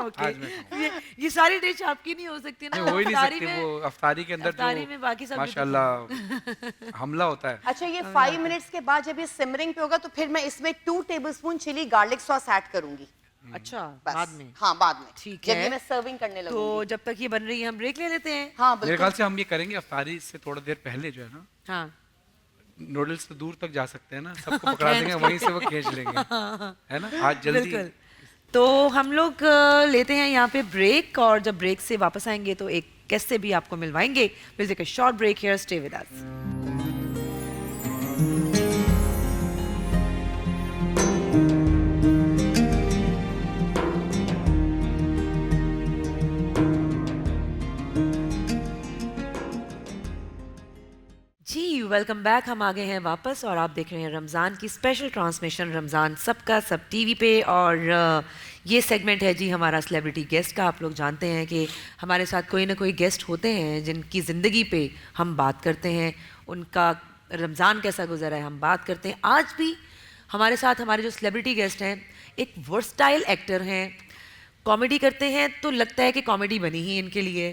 ओके। आज मैं खाऊंगा। ये सारी डिश आपकी नहीं हो सकती ना? नहीं, हो ही नहीं अफ्तारी सकती। में- वो अफ्तारी के अंदर अफ्तारी जो में बाकी सब भी तो- माशाल्लाह हमला होता है। अच्छा, ये 5 मिनट्स के बाद जब ये सिमरिंग पे होगा, तो फिर मैं इसमें 2 tablespoon chilli garlic sauce add करूंगी। अच्छा, बस। बाद में। हाँ, बाद में, ठीक जब है। ये मैं सर्विंग करने तो लगूंगी। जब तक ये बन रही है हम ब्रेक ले लेते हैं। हाँ, मेरे बिल्कुल। ख्याल से हम ये करेंगे, अफ्तारी से थोड़ा देर पहले जो है ना, हाँ। नूडल्स तो दूर तक जा सकते हैं ना, सबको पकड़ा देंगे, वहीं से वो खींच लेंगे, है ना? आज जल्दी। बिल्कुल। तो हम लोग लेते हैं यहाँ पे ब्रेक, और जब ब्रेक से वापस आएंगे तो एक गेस्ट से भी आपको मिलवाएंगे। Will take a short break here, stay with us. जी, वेलकम बैक। हम आ गए हैं वापस, और आप देख रहे हैं रमज़ान की स्पेशल ट्रांसमिशन, रमज़ान सबका सब टीवी पे। और ये सेगमेंट है जी हमारा सेलिब्रिटी गेस्ट का। आप लोग जानते हैं कि हमारे साथ कोई ना कोई गेस्ट होते हैं जिनकी ज़िंदगी पे हम बात करते हैं, उनका रमज़ान कैसा गुजरा है हम बात करते हैं। आज भी हमारे साथ हमारे जो सेलिब्रिटी गेस्ट हैं, एक वर्सटाइल एक्टर हैं, कॉमेडी करते हैं तो लगता है कि कॉमेडी बनी ही इनके लिए,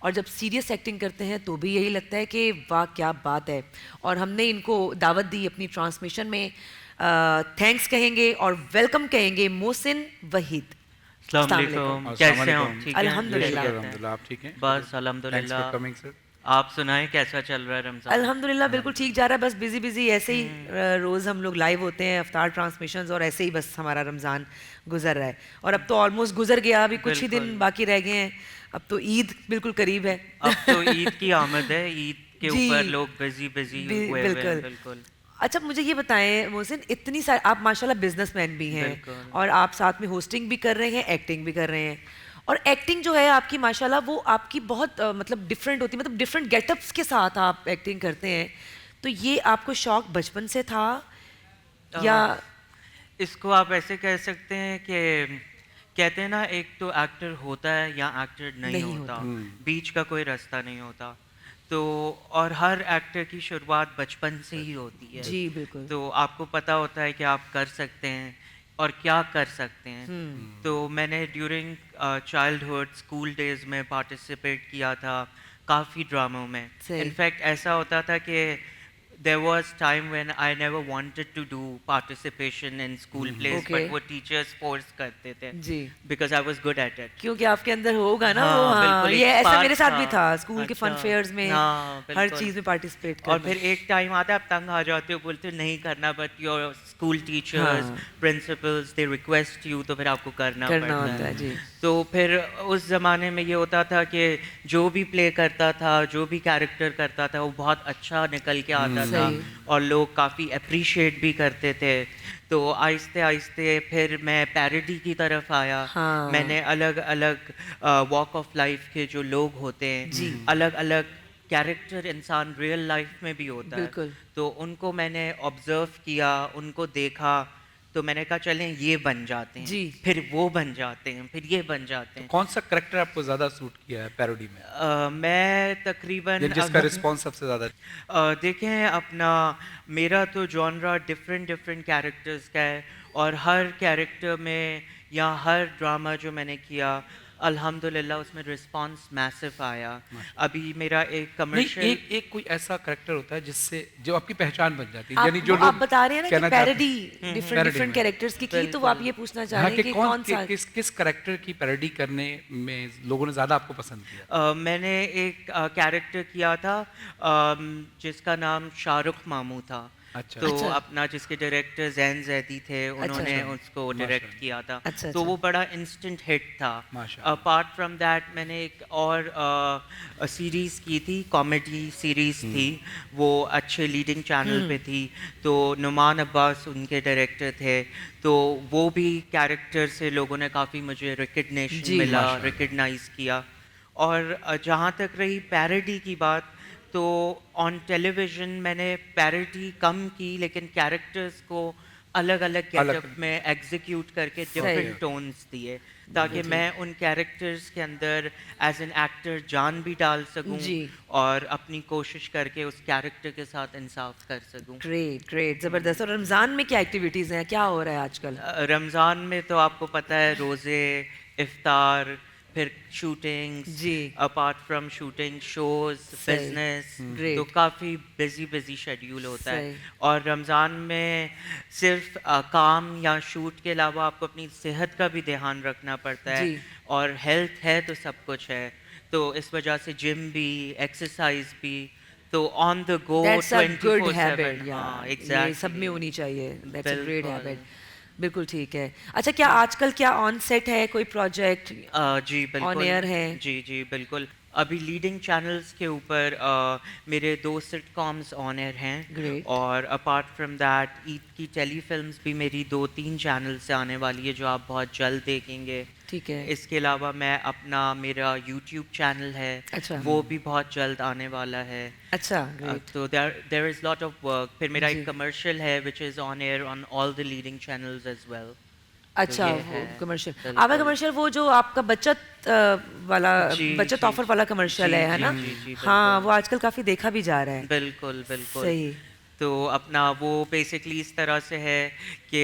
और जब सीरियस एक्टिंग करते हैं तो भी यही लगता है कि वाह क्या बात है। और हमने इनको दावत दी अपनी ट्रांसमिशन में। थैंक्स कहेंगे और वेलकम कहेंगे मोहसिन वहीद। अस्सलाम वालेकुम, कैसे हो? ठीक है, अल्हम्दुलिल्लाह। अल्हम्दुलिल्लाह, आप ठीक हैं? बस थैंक्स अल्हम्दुलिल्लाह। For coming sir. आप सुनाएं कैसा चल रहा है रमजान? अल्हम्दुलिल्लाह बिल्कुल ठीक जा रहा है, बस बिजी बिजी ऐसे ही रोज़ हम लोग लाइव होते हैं, अफ्तार ट्रांसमिशंस, और ऐसे ही बस हमारा रमज़ान गुजर रहा है। और अब तो ऑलमोस्ट गुजर गया, अभी कुछ ही दिन बाकी रह गए हैं, अब तो ईद बिल्कुल करीब है। अब तो ईद की आमद है, ईद के जी, ऊपर लोग बिजी हुए हुए हैं। बिल्कुल। बिल्कुल। अच्छा मुझे ये बताएं मोहसिन, इतनी सारी आप माशाल्लाह बिजनेसमैन भी हैं बिल्कुल। और आप साथ में होस्टिंग भी कर रहे हैं, एक्टिंग भी कर रहे हैं, और एक्टिंग जो है आपकी माशाल्लाह वो आपकी बहुत मतलब डिफरेंट होती है, मतलब डिफरेंट गेटअप्स के साथ आप एक्टिंग करते हैं। तो ये आपको शौक बचपन से था या? इसको आप ऐसे कह सकते हैं कि कहते हैं ना, एक तो एक्टर होता है या एक्टर नहीं होता, बीच का कोई रास्ता नहीं होता। तो और हर एक्टर की शुरुआत बचपन से ही होती है। जी बिल्कुल। तो आपको पता होता है कि आप कर सकते हैं और क्या कर सकते हैं। तो मैंने ड्यूरिंग चाइल्डहुड स्कूल डेज में पार्टिसिपेट किया था काफ़ी ड्रामों में। इनफैक्ट ऐसा होता था कि there was time when I never wanted to do participation in school plays, but वो teachers force करते थे जी, because I was good at it. क्योंकि आपके अंदर होगा ना हाँ, वो। हाँ, बिल्कुल, ये एक ऐसा spark मेरे साथ था। भी था, स्कूल के फन अच्छा, फेयर्स में हाँ, हर बिल्कुल। चीज़ में पार्टिसिपेट और करना। फिर एक टाइम आता है आप तंग आ जाते हो, बोलते हो नहीं करना, but your school teachers principles they request you, तो फिर आपको करना पड़ता होता है। जी। तो फिर उस ज़माने में ये होता था कि जो भी प्ले करता था, जो भी कैरेक्टर करता था, वो बहुत अच्छा निकल के आता था और लोग काफ़ी अप्रिशिएट भी करते थे। तो आहिस्ते आहिस्ते फिर मैं पैरोडी की तरफ आया। मैंने अलग अलग वॉक ऑफ लाइफ के जो लोग होते हैं, अलग अलग कैरेक्टर इंसान रियल लाइफ में भी होता है, तो उनको मैंने ऑब्जर्व किया, उनको देखा, तो मैंने कहा चलें ये बन जाते हैं, फिर वो बन जाते हैं, फिर ये बन जाते हैं। कौन सा करेक्टर आपको ज्यादा सूट किया है पैरोडी में? मैं तकरीबन जिसका रिस्पॉन्स सबसे ज्यादा? देखें, अपना मेरा तो जॉनरा डिफरेंट कैरेक्टर्स का है, और हर कैरेक्टर में या हर ड्रामा जो मैंने किया अल्हम्दुलिल्लाह उसमें रिस्पांस मैसिव आया। अभी मेरा एक कमर्शियल एक कोई ऐसा करेक्टर होता है जिससे जो आपकी पहचान बन जाती है, यानी जो आप बता रहे हैं ना कि पैरोडी डिफरेंट कैरेक्टर्स की, तो वो आप ये पूछना चाह रहे हैं कि कौन सा किस कैरेक्टर की पैरोडी करने में लोगों ने ज्यादा आपको पसंद किया? मैंने एक कैरेक्टर किया था जिसका नाम शाहरुख मामू था। अच्छा। तो अपना जिसके डायरेक्टर जैन जैदी थे, उन्होंने उसको डायरेक्ट किया था। तो वो बड़ा इंस्टेंट हिट था। अपार्ट फ्रॉम दैट मैंने एक और सीरीज़ की थी, कॉमेडी सीरीज़ थी, वो अच्छे लीडिंग चैनल पे थी। तो नुमान अब्बास उनके डायरेक्टर थे, तो वो भी कैरेक्टर से लोगों ने काफ़ी मुझे रिकग्निशन मिला, रिकग्नाइज किया। और जहाँ तक रही पैरोडी की बात, तो ऑन टेलीविज़न मैंने पैरोडी कम की, लेकिन कैरेक्टर्स को अलग अलग गेटअप में एग्जीक्यूट करके डिफरेंट टोन्स दिए, ताकि मैं उन कैरेक्टर्स के अंदर एज एन एक्टर जान भी डाल सकूं और अपनी कोशिश करके उस कैरेक्टर के साथ इंसाफ कर सकूं। ग्रेट ग्रेट, ज़बरदस्त। और रमज़ान में क्या एक्टिविटीज़ हैं, क्या हो रहा है आजकल? रमज़ान में तो आपको पता है रोज़े, इफ्तार, फिर shootings, apart from shooting shows, business, तो काफ़ी बिजी शेड्यूल होता है। और रमज़ान में सिर्फ काम या शूट के अलावा आपको अपनी सेहत का भी ध्यान रखना पड़ता है, और हेल्थ है तो सब कुछ है। तो इस वजह से जिम भी, एक्सरसाइज भी, तो ऑन द गो 24/7। हाँ, एग्जैक्टली, सब में होनी चाहिए। That's a great habit. बिल्कुल ठीक है। अच्छा, क्या आजकल क्या ऑन सेट है कोई प्रोजेक्ट? जी बिल्कुल, ऑन एयर है? जी बिल्कुल। अभी लीडिंग चैनल्स के ऊपर मेरे 2 सिटकॉम्स ऑन एयर हैं, और अपार्ट फ्रॉम दैट ईद की टेलीफिल्म्स भी मेरी 2-3 चैनल से आने वाली है, जो आप बहुत जल्द देखेंगे। ठीक है। इसके अलावा मैं अपना मेरा यूट्यूब चैनल है, वो भी बहुत जल्द आने वाला है। अच्छा, तो there is lot of work. फिर मेरा एक कमर्शियल है which is on air on all the leading channels as well. अच्छा, कमर्शियल आपका कमर्शियल वो जो आपका बचत वाला बचत ऑफर वाला कमर्शियल है ना? हाँ, वो आजकल काफ़ी देखा भी जा रहा है। बिल्कुल बिल्कुल सही। तो अपना वो बेसिकली इस तरह से है कि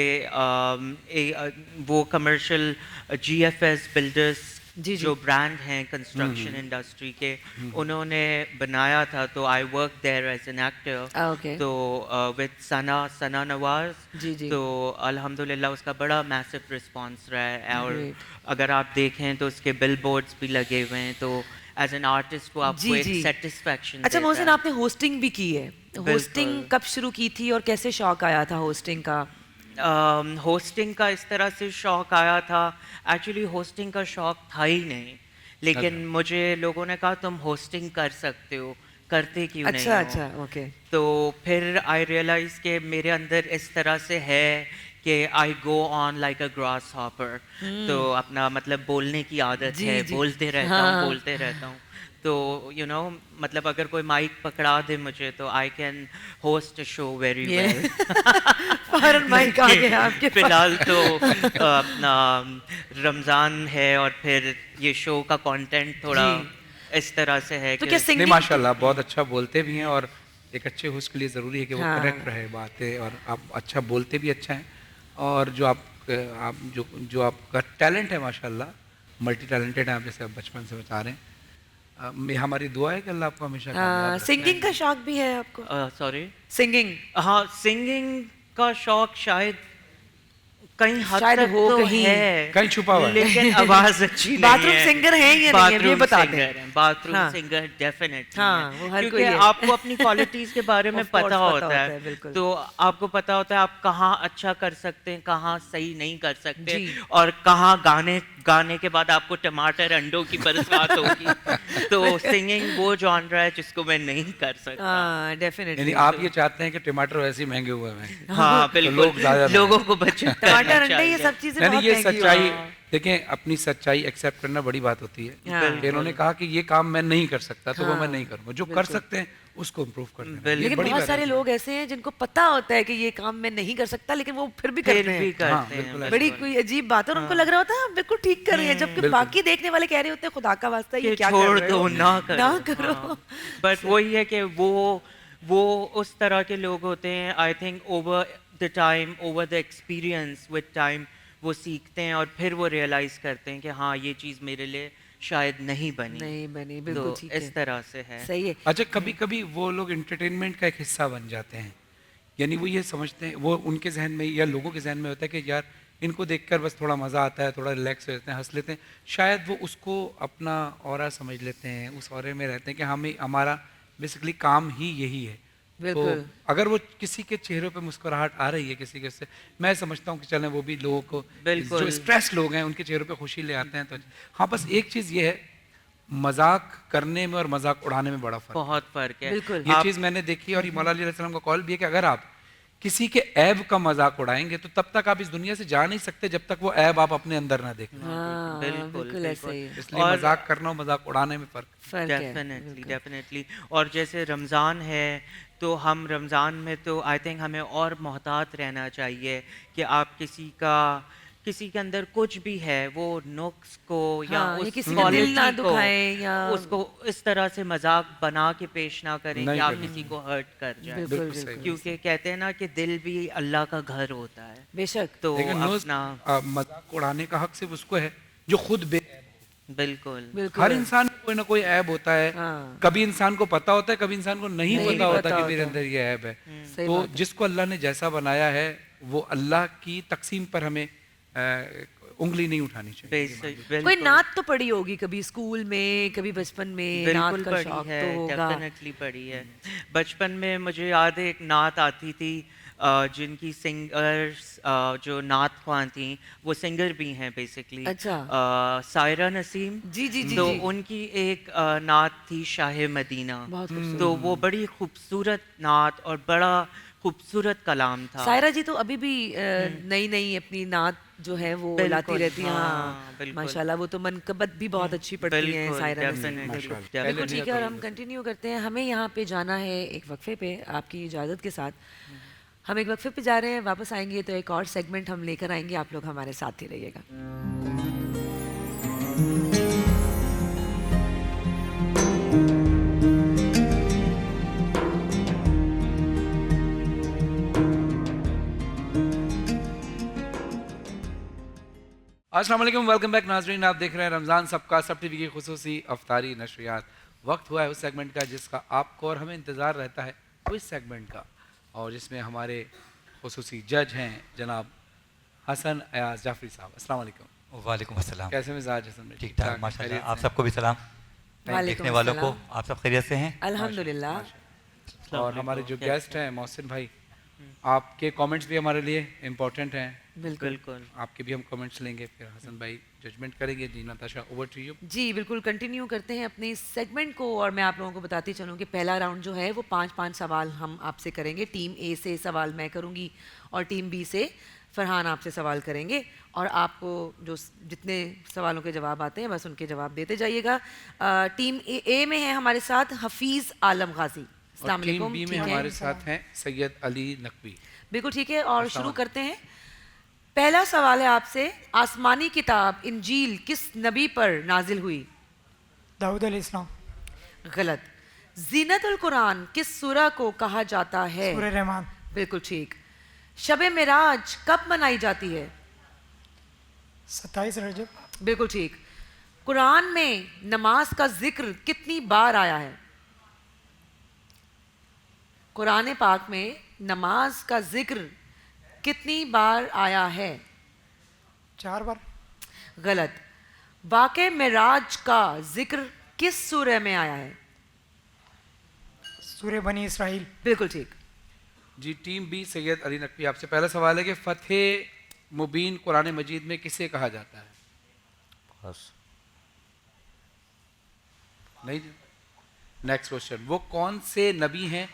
वो कमर्शियल GFS बिल्डर्स जो ब्रांड हैं कंस्ट्रक्शन इंडस्ट्री के, उन्होंने बनाया था। तो I work there as an actor, तो विद सना नवाज। तो अल्हम्दुलिल्लाह उसका बड़ा मैसिव रिस्पांस रहा है, और अगर आप देखें तो उसके बिल बोर्ड्स भी लगे हुए हैं। तो एज एन आर्टिस्ट वो आपको एक सेटिस्फैक्शन अच्छा मोहसिन, आपने होस्टिंग भी की है, होस्टिंग कब शुरू की थी और कैसे शौक आया था होस्टिंग का? होस्टिंग का इस तरह से शौक आया था, एक्चुअली होस्टिंग का शौक था ही नहीं, लेकिन मुझे लोगों ने कहा तुम होस्टिंग कर सकते हो, करते क्यों नहीं हो? अच्छा, ओके। तो फिर आई रियलाइज कि मेरे अंदर इस तरह से है कि I go on like a grasshopper, तो अपना मतलब बोलने की आदत है, बोलते रहता हूँ, बोलते रहता हूँ। तो यू नो मतलब अगर कोई माइक पकड़ा दे मुझे तो I can host a show very well. फौरन माइक आ गया आपके पास। फिलहाल तो अपना रमज़ान है और फिर ये शो का कंटेंट थोड़ा इस तरह से है तो कि क्या सिंगिंग? नहीं माशाल्लाह बहुत अच्छा बोलते भी हैं, और एक अच्छे होस्ट के लिए ज़रूरी है कि वो करेक्ट रहे बातें, और आप अच्छा बोलते भी अच्छा हैं, और जो आप जो आपका टैलेंट है माशाल्लाह मल्टी टैलेंटेड हैं आप, जैसे आप बचपन से बता रहे हैं। हमारी दुआ है कि अल्लाह आपको हमेशा कामयाब रखे। सिंगिंग का शौक भी है आपको? Sorry, singing? हाँ, सिंगिंग का शौक शायद कहीं हद शायद तक हो तो कहीं है, कहीं छुपा हुआ है, लेकिन आवाज अच्छी नहीं है। बाथरूम सिंगर है या नहीं है ये बता दें। बाथरूम सिंगर डेफिनेटली हाँ, वो हर क्योंकि कोई है। आपको अपनी क्वालिटीज के बारे में पता होता है, बिल्कुल। तो आपको पता होता है आप कहाँ अच्छा कर सकते हैं, कहाँ सही नहीं कर सकते, जी। और कहाँ गाने के बाद आपको टमाटर अंडों की बरसात होगी। तो सिंगिंग वो जॉनरा है जिसको मैं नहीं कर सकता। हाँ, डेफिनेटली। यानी आप ये चाहते हैं कि टमाटर वैसे ही महंगे हुए हैं? हाँ बिल्कुल, लोगों को बचा टमाटर अंडे ये सब चीजें बहुत ये महंगी सच्चाई, देखें अपनी सच्चाई एक्सेप्ट करना बड़ी बात होती है। इन्होंने कहा कि ये काम मैं नहीं कर सकता तो वो मैं नहीं करूंगा, जो कर सकते हैं उसको इम्प्रूव करना है। लेकिन बहुत सारे लोग ऐसे हैं जिनको पता होता है कि ये काम मैं नहीं कर सकता, लेकिन वो फिर भी करते हैं। बड़ी कोई अजीब बात है, और उनको लग रहा होता है हम बिल्कुल ठीक कर रहे हैं, जबकि बाकी देखने वाले कह रहे होते हैं खुदा का वास्ता ये क्या छोड़ कर रहे हो, दो, ना करो। बट वही है कि वो उस तरह के लोग होते हैं, I think over the time, over the experience with time वो सीखते हैं और फिर वो रियलाइज करते हैं कि हाँ ये चीज़ मेरे लिए शायद नहीं बनी, बिल्कुल ठीक है, इस तरह से है। सही है। अच्छा, कभी कभी वो लोग एंटरटेनमेंट का एक हिस्सा बन जाते हैं, यानी वो ये समझते हैं, वो उनके जहन में या लोगों के जहन में होता है कि यार इनको देखकर बस थोड़ा मज़ा आता है, थोड़ा रिलैक्स हो जाते हैं, हंस लेते हैं, शायद वो उसको अपना ऑरा समझ लेते हैं, उस ऑरे में रहते हैं कि हमारा बेसिकली काम ही यही है। तो अगर वो किसी के चेहरों पे मुस्कुराहट आ रही है किसी के से, मैं समझता हूँ कि चलें वो भी लोगों को, जो स्ट्रेस लोग हैं उनके चेहरों पे खुशी ले आते हैं। तो हाँ, बस एक चीज़ ये है, मजाक करने में और मजाक उड़ाने में बड़ा फर्क, बहुत फर्क है। ये चीज़ मैंने देखी, और मौला अली अलैहिस्सलाम का कॉल भी है कि अगर आप किसी के ऐब का मजाक उड़ाएंगे तो तब तक आप इस दुनिया से जा नहीं सकते जब तक वो ऐब आप अपने अंदर ना देखें। बिल्कुल ऐसे ही है। इसलिए मजाक करना और मजाक उड़ाने में फर्क डेफिनेटली। और जैसे रमज़ान है तो हम रमज़ान में तो आई थिंक हमें और मोहतात रहना चाहिए कि आप किसी के अंदर कुछ भी है वो नुक्स को या उस क्वालिटी को या उसको इस तरह से मजाक बना के पेश ना करें कि आप किसी को हर्ट कर जाए, क्योंकि कहते हैं ना कि दिल भी अल्लाह का घर होता है। बेशक। तो अपना मजाक उड़ाने का हक सिर्फ उसको है जो खुद बिल्कुल हर इंसान में कोई ना कोई ऐब होता है। कभी इंसान को पता होता है, कभी इंसान को नहीं पता होता कि मेरे अंदर ये ऐब है। तो जिसको अल्लाह ने जैसा बनाया है वो अल्लाह की तकसीम पर हमें उंगली नहीं उठानी चाहिए। कोई नात तो पढ़ी होगी कभी स्कूल में, कभी बचपन में, नात का शौक तो होगा। डेफिनेटली पढ़ी है। बचपन में मुझे याद है एक नात आती थी जिनकी सिंगर्स जो नात ख्वां थी वो सिंगर भी हैं बेसिकली। अच्छा। सायरा नसीम जी तो उनकी एक नात थी शाह मदीना, तो वो बड़ी खूबसूरत नात और बड़ा खूबसूरत कलाम था। सायरा जी तो अभी भी नई अपनी नात जो है वो लाती रहती हैं। हाँ, माशाल्लाह वो तो मनकबत भी बहुत अच्छी पढ़ती हैं सायरा नसीम। बिल्कुल ठीक है, और हम कंटिन्यू करते हैं। हमें यहाँ पे जाना है एक वक्फे पे, आपकी इजाज़त के साथ हम एक वक्फे पे जा रहे हैं। वापस आएंगे तो एक और सेगमेंट हम लेकर आएंगे, आप लोग हमारे साथ ही रहिएगा। अस्सलाम वालेकुम, वेलकम बैक नाजरीन। आप देख रहे हैं रमज़ान सबका सब टीवी की खुसूसी अफ्तारी नशरियात। वक्त हुआ है उस सेगमेंट का जिसका आपको और हमें इंतज़ार रहता है, उस सेगमेंट का, और जिसमें हमारे खुसूसी जज हैं जनाब हसन अयाज जाफरी साहब। अस्सलाम वालेकुम। वालेकुम अस्सलाम। कैसे मिजाज हसन? ठीक ठाक माशाल्लाह। आप सबको भी सलाम। देखने वालों को आप सब खैरियत से हैं? अल्हम्दुलिल्लाह। और हमारे जो गेस्ट हैं मोहसिन भाई, आपके कमेंट्स भी हमारे लिए इम्पोर्टेंट हैं। बिल्कुल आपके भी हम कमेंट्स लेंगे, फिर हसन भाई जजमेंट करेंगे। जी नताशा, ओवर टू यू। जी बिल्कुल, कंटिन्यू करते हैं अपने इस सेगमेंट को। और मैं आप लोगों को बताती चलूँ कि पहला राउंड जो है वो 5-5 सवाल हम आपसे करेंगे। टीम ए से सवाल मैं करूँगी और टीम बी से फरहान आपसे सवाल करेंगे, और आपको जो जितने सवालों के जवाब आते हैं बस उनके जवाब देते जाइएगा। टीम ए में है हमारे साथ हफीज़ आलम गाजी। और टीम बी में हमारे साथ हैं सैयद अली नकवी। बिल्कुल ठीक है, और शुरू करते हैं। पहला सवाल है आपसे, आसमानी किताब इंजील किस नबी पर नाजिल हुई? दाऊद अलैहिस्सलाम। गलत। जीनतुल कुरान किस सूरा को कहा जाता है? सूरह रहमान। बिल्कुल ठीक। शब मिराज कब मनाई जाती है? 27 रजब। बिल्कुल ठीक। कुरान में नमाज का जिक्र कितनी बार आया है? कुरान पाक में नमाज का जिक्र कितनी बार आया है? 4 बार। गलत। वाक़े मिराज का जिक्र किस सूरह में आया है? सूरह बनी इसराइल। बिल्कुल ठीक। जी टीम बी सैयद अली नकवी, आपसे पहला सवाल है कि फतेह मुबीन कुरान मजीद में किसे कहा जाता है? बस नहीं। नेक्स्ट क्वेश्चन, वो कौन से नबी हैं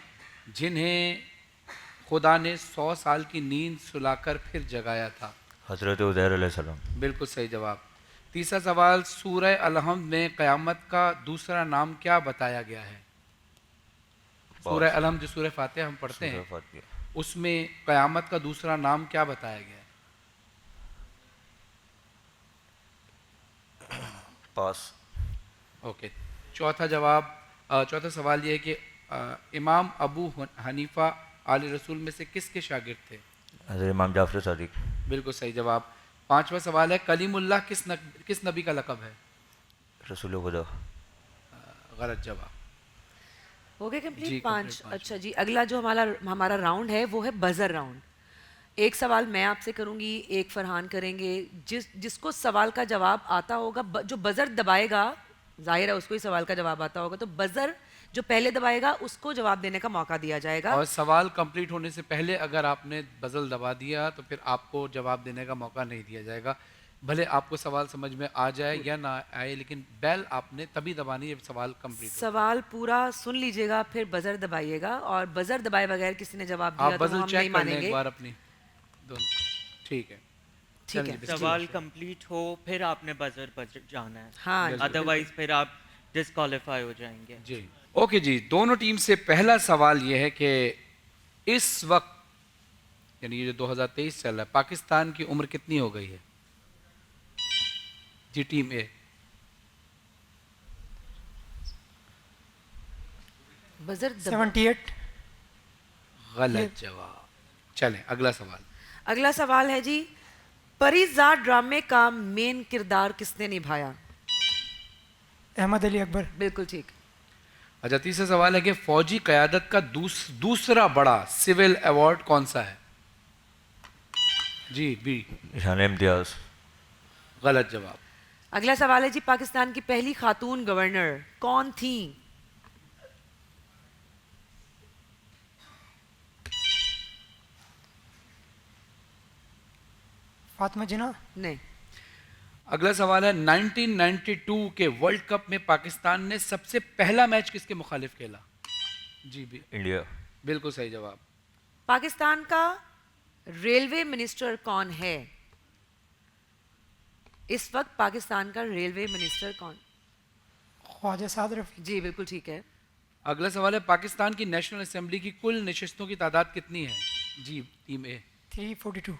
जिन्हें खुदा ने 100 साल की नींद सुलाकर फिर जगाया था? हज़रत उज़ैर अलैहिस्सलाम। बिल्कुल सही जवाब। तीसरा सवाल, सूरह अलहम्द में क़यामत का दूसरा नाम क्या बताया गया है? सूरह अलहम्द जो सूरह फातिहा हम पढ़ते हैं, उसमें क़यामत का दूसरा नाम क्या बताया गया है? पास। ओके। चौथा सवाल ये है कि इमाम अबू हनीफा आले रसूल में से किसके शागिर्द थे? हज़रत इमाम जाफ़र सादिक। बिल्कुल सही जवाब। पांचवा सवाल है, कलीमुल्लाह किस नबी का लक़ब है? रसूल खुदा। गलत जवाब। हो गए कंप्लीट? जी, 5। complete अच्छा जी, अगला जो हमारा राउंड है वो है बजर राउंड। एक सवाल मैं आपसे करूंगी, एक फरहान करेंगे। जिसको सवाल का जवाब आता होगा, जो बजर दबाएगा, जाहिर है उसको ही सवाल का जवाब आता होगा, तो बजर जो पहले दबाएगा उसको जवाब देने का मौका दिया जाएगा। और सवाल कंप्लीट होने से पहले अगर आपने बजल दबा दिया तो फिर आपको जवाब देने का मौका नहीं दिया जाएगा। भले आपको सवाल समझ में आ जाए या ना आए, लेकिन बेल आपने तभी दबानी है सवाल कंप्लीट। सवाल पूरा सुन लीजिएगा, फिर बजर दबाइएगा, और बजर दबाए बगैर किसी ने जवाब दिया आप तो बजल हम चेक नहीं कर लें मानेंगे। एक बार अपनी दोनों। ठीक है, ठीक है। सवाल कंप्लीट हो फिर आपने बजर पर जाना है। हाँ, अदरवाइज फिर आप डिस्क्वालीफाई हो जाएंगे। जी ओके जी। दोनों टीम से पहला सवाल यह है कि इस वक्त यानी ये जो 2023 चल रहा है, पाकिस्तान की उम्र कितनी हो गई है? जी टीम ए। बजर 78। गलत जवाब। चलें अगला सवाल। अगला सवाल है जी, परिज़ाद ड्रामे का मेन किरदार किसने निभाया? अहमद अली अकबर। बिल्कुल ठीक। अच्छा, तीसरा सवाल है कि फौजी क़यादत का दूसरा बड़ा सिविल अवार्ड कौन सा है? जी बी। निशान इम्तियाज। गलत जवाब। अगला सवाल है जी, पाकिस्तान की पहली खातून गवर्नर कौन थी? फातिमा जिन्ना। नहीं। अगला सवाल है, 1992 के वर्ल्ड कप में पाकिस्तान ने सबसे पहला मैच किसके मुखालिफ खेला? जी बी। इंडिया। बिल्कुल सही जवाब। पाकिस्तान का रेलवे मिनिस्टर कौन है? इस वक्त पाकिस्तान का रेलवे मिनिस्टर कौन? ख्वाजा साद रफी। जी बिल्कुल ठीक है। अगला सवाल है, पाकिस्तान की नेशनल असेंबली की कुल नशिस्तों की तादाद कितनी है? जी टीम ए। 342।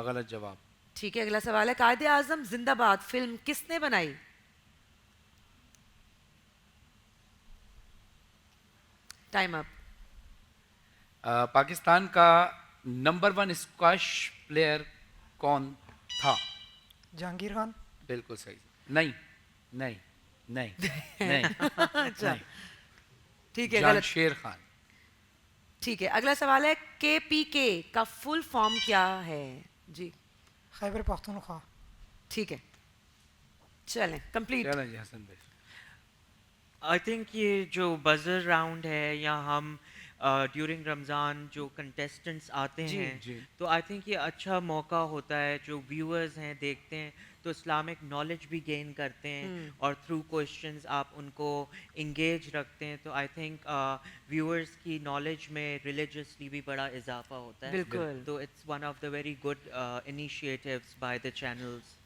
गलत जवाब। ठीक है। अगला सवाल है, कायदे आजम जिंदाबाद फिल्म किसने बनाई? Time up. पाकिस्तान का नंबर 1 स्क्वैश प्लेयर कौन था? जहांगीर खान। बिल्कुल सही। नहीं नहीं नहीं नहीं अच्छा ठीक है, गलत। शेर खान। ठीक है। अगला सवाल है, KPK का फुल फॉर्म क्या है? जी खैबर पख्तूनख्वा। ठीक है, चलें कंप्लीट। चलें जी हसन भाई। आई थिंक ये जो बजर राउंड है या हम ड्यूरिंग रमज़ान जो कंटेस्टेंट्स आते हैं तो आई थिंक ये अच्छा मौका होता है, जो व्यूअर्स हैं देखते हैं तो इस्लामिक नॉलेज भी गेन करते हैं और थ्रू क्वेश्चंस आप उनको इंगेज रखते हैं, तो आई थिंक व्यूअर्स की नॉलेज में रिलीजियसली भी बड़ा इजाफा होता है। बिल्कुल। तो it's one of the very good initiatives by the channels.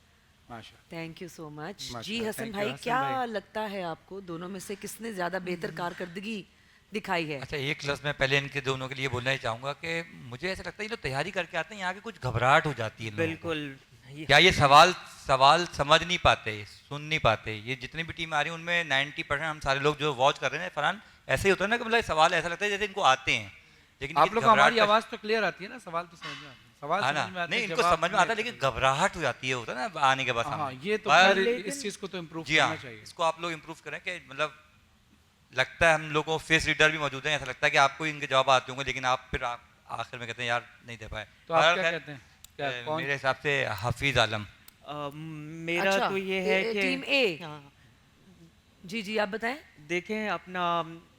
Thank you so much. जी हसन भाई, क्या लगता है आपको दोनों में से किसने ज़्यादा बेहतर कारकर्दगी दिखाई है? अच्छा, एक लफ्ज़ मैं पहले इनके दोनों के लिए बोलना ही चाहूँगा कि मुझे ऐसा लगता है ये लोग तैयारी करके आते हैं, यहाँ के कुछ घबराहट हो जाती है। बिल्कुल। क्या ये सवाल समझ नहीं पाते, सुन नहीं पाते? ये जितनी भी टीम आ रही है उनमें 90% हम सारे लोग जो वॉच कर रहे हैं फरहान, ऐसे ही होता है ना कि मतलब सवाल ऐसा लगता है जैसे इनको आते हैं, लेकिन आप लोग हमारी आवाज़ तो क्लियर आती है ना, सवाल तो समझ में आता है। सवाल समझ में आता है, नहीं इनको समझ में आता है, लेकिन घबराहट हो जाती है, होता है ना आने के बाद। हाँ, ये तो इस चीज़ को तो इम्प्रूव करना चाहिए। इसको आप लोग इम्प्रूव करें कि मतलब लगता है हम लोगों को फेस रीडर भी मौजूद है, ऐसा लगता है कि आपको इनके जवाब आते होंगे, लेकिन आप फिर आखिर में कहते हैं यार नहीं दे पाए। तो आप क्या कहते हैं? मेरे हिसाब से हफीज आलम। मेरा अच्छा, तो ये है कि टीम ए। जी जी आप बताएं। देखें अपना,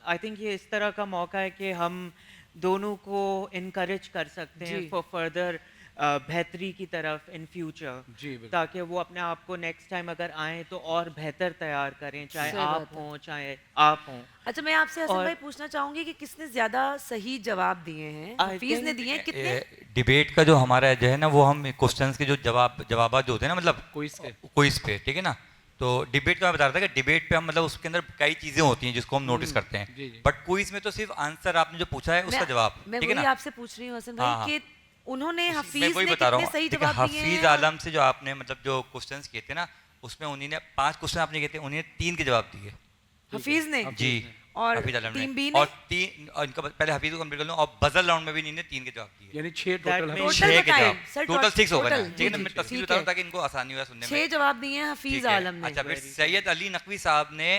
आई थिंक ये इस तरह का मौका है कि हम दोनों को इनकरेज कर सकते हैं फॉर फर्दर बेहतरी की तरफ इन फ्यूचर, ताकि वो अपने आप को नेक्स्ट टाइम अगर आए तो और बेहतर तैयार करें, चाहे आप हों चाहे आप हों। अच्छा, मैं आपसे हसन भाई पूछना चाहूंगी कि किसने ज्यादा सही जवाब दिए हैं? हफीज ने दिए कितने? डिबेट का जो हमारा जो है ना, वो हम क्वेश्चंस के जो जवाब जो होते हैं ना, मतलब क्विज पे, ठीक है ना, तो डिबेट का मैं बता रहा था कि डिबेट पे हम मतलब उसके अंदर कई चीजें होती हैं जिसको हम नोटिस करते हैं, बट क्विज में तो सिर्फ आंसर आपने जो पूछा है उसका जवाब, ठीक है ना। मैं आपसे पूछ रही हूँ हसन भाई कि उन्होंने हफीज ने बता रहा कितने सही जवाब दिए हैं? हफीज आलम से जो आपने मतलब जो क्वेश्चंस किए थे ना, उसमें उन्होंने 5 क्वेश्चन आपने किए थे, उन्होंने 3 के जवाब दिए। हफीज ने? जी। और टीम बी ने? और 3 इनका पहले हफीज को कंप्लीट कर लूं, और बजल राउंड में भी इन्होंने 3 के जवाब दिए, यानी 6 टोटल है। 6 के जवाब, टोटल 6 हो गए। ठीक है ना, मैं तफसील बता रहा था कि इनको आसानी हुआ सुनने में। 6 जवाब दिए हैं हफीज आलम ने। अच्छा, फिर सैयद अली नकवी साहब ने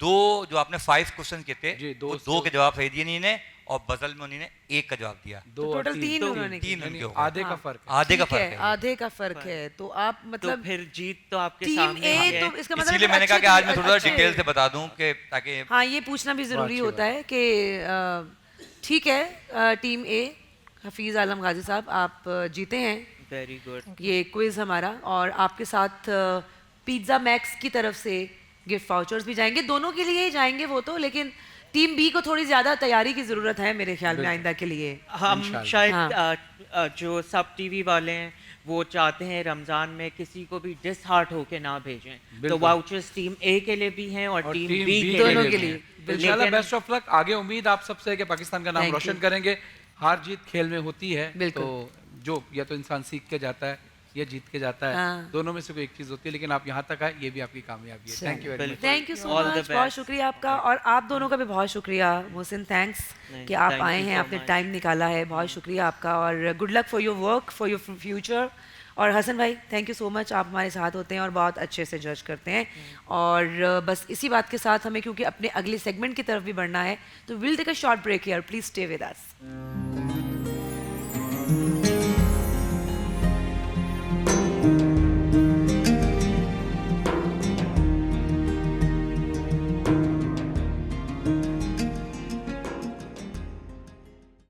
2 जो आपने 5 क्वेश्चन किए थे, 2 के जवाब सही दिए इन्होंने, और बजल में उन्होंने 1 का जवाब दिया। टोटल 3 उन्होंने किए। 3 आधे का फर्क है। आधे का फर्क है। आधे का फर्क है। तो आप मतलब तो फिर जीत तो आपके सामने है। तो इसका मतलब इसलिए मैंने कहा कि आज मैं थोड़ा डिटेल से बता दूं कि ताकि हाँ, ये पूछना भी जरूरी होता है कि ठीक है, टीम ए हफीज आलम गाजी साहब आप जीते हैं वेरी गुड ये क्विज हमारा, और आपके साथ पिज्जा मैक्स की तरफ से गिफ्ट वाउचर्स भी जाएंगे, दोनों के लिए ही जाएंगे वो तो, लेकिन टीम बी को थोड़ी ज्यादा तैयारी की जरूरत है मेरे ख्याल में आइंदा के लिए। हम शायद जो सब टीवी वाले हैं वो चाहते हैं रमजान में किसी को भी डिसहार्ट होके ना भेजें, तो वाउचर्स टीम ए के लिए भी हैं और टीम बी दोनों के लिए। इंशाल्लाह बेस्ट ऑफ लक। आगे उम्मीद आप सबसे कि पाकिस्तान का नाम रोशन करेंगे। हार जीत खेल में होती है, तो जो या तो इंसान सीख के जाता है या जीत के जाता है, दोनों में से कोई एक चीज होती है, लेकिन आप यहाँ तक आए ये भी आपकी कामयाबी है। Thank you very much. Thank you so much, बहुत शुक्रिया आपका, और आप दोनों का भी बहुत शुक्रिया मोहसिन, थैंक्स कि आप आए हैं, आपने टाइम निकाला है, बहुत शुक्रिया आपका, और good luck for your work, for your future. और हसन भाई थैंक यू सो मच, आप हमारे साथ होते हैं और बहुत अच्छे से जज करते हैं, और बस इसी बात के साथ हमें क्योंकि अपने अगले सेगमेंट की तरफ भी बढ़ना है, तो will take a short break here, please stay with us.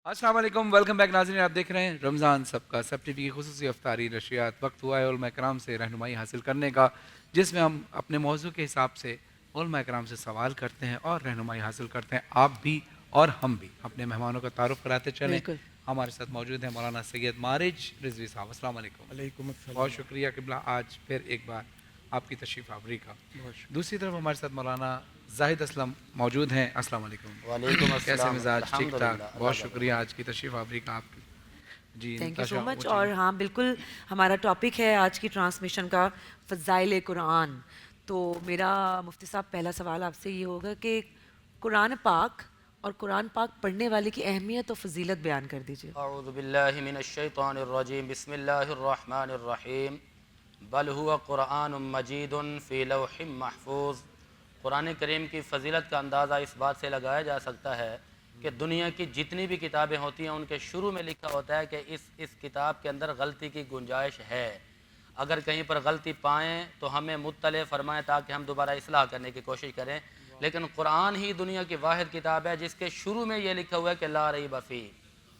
अस्सलाम वालेकुम, वेलकम बैक नाज़रीन। आप देख रहे हैं रमज़ान सबका सब टीवी की खुसूसी अफ्तारी नशियात। वक्त हुआ है उलमा इकराम से रहनुमाई हासिल करने का, जिसमें हम अपने मौजू के हिसाब से उलमा इकराम से सवाल करते हैं और रहनुमाई हासिल करते हैं। आप भी और हम भी अपने मेहमानों का तारुफ कराते चलें। हमारे साथ मौजूद हैं मौलाना सैयद मारिज रिजवी साहब। अस्सलाम वालेकुम। बहुत शुक्रिया किबला आज फिर एक बार आपकी तशरीफ़ आवरी का। दूसरी तरफ हमारे साथ मौलाना जाहिद असलम मौजूद हैं। अस्सलाम वालेकुम। कैसे मिजाज? ठीक ठाक। बहुत शुक्रिया आज की तशरीफ़ आवरी का आपकी। जी थैंक यू सो मच। और हाँ बिल्कुल, हमारा टॉपिक है आज की ट्रांसमिशन का फ़ज़ाइल कुरान। तो मेरा मुफ्ती साहब पहला सवाल आपसे ये होगा कि कुरान पाक और कुरान पाक पढ़ने वाले की अहमियत और फजीलत बयान कर दीजिए। अऊज़ु बिल्लाहि मिनश्शैतानिर्रजीम, बिस्मिल्लाहिर्रहमानिर्रहीम, बल हुवा कुरानुम मजीदुन फ़ी लौहिम महफूज़। कुरान करीम की फ़जीलत का अंदाज़ा इस बात से लगाया जा सकता है कि दुनिया की जितनी भी किताबें होती हैं उनके शुरू में लिखा होता है कि इस किताब के अंदर गलती की गुंजाइश है, अगर कहीं पर गलती पाएँ तो हमें मुत्तले फरमाएँ ताकि हम दोबारा इस्लाह करने की कोशिश करें। लेकिन कुरान ही दुनिया की वाहिद किताब है जिसके शुरू में ये लिखा हुआ है कि ला रैब फी,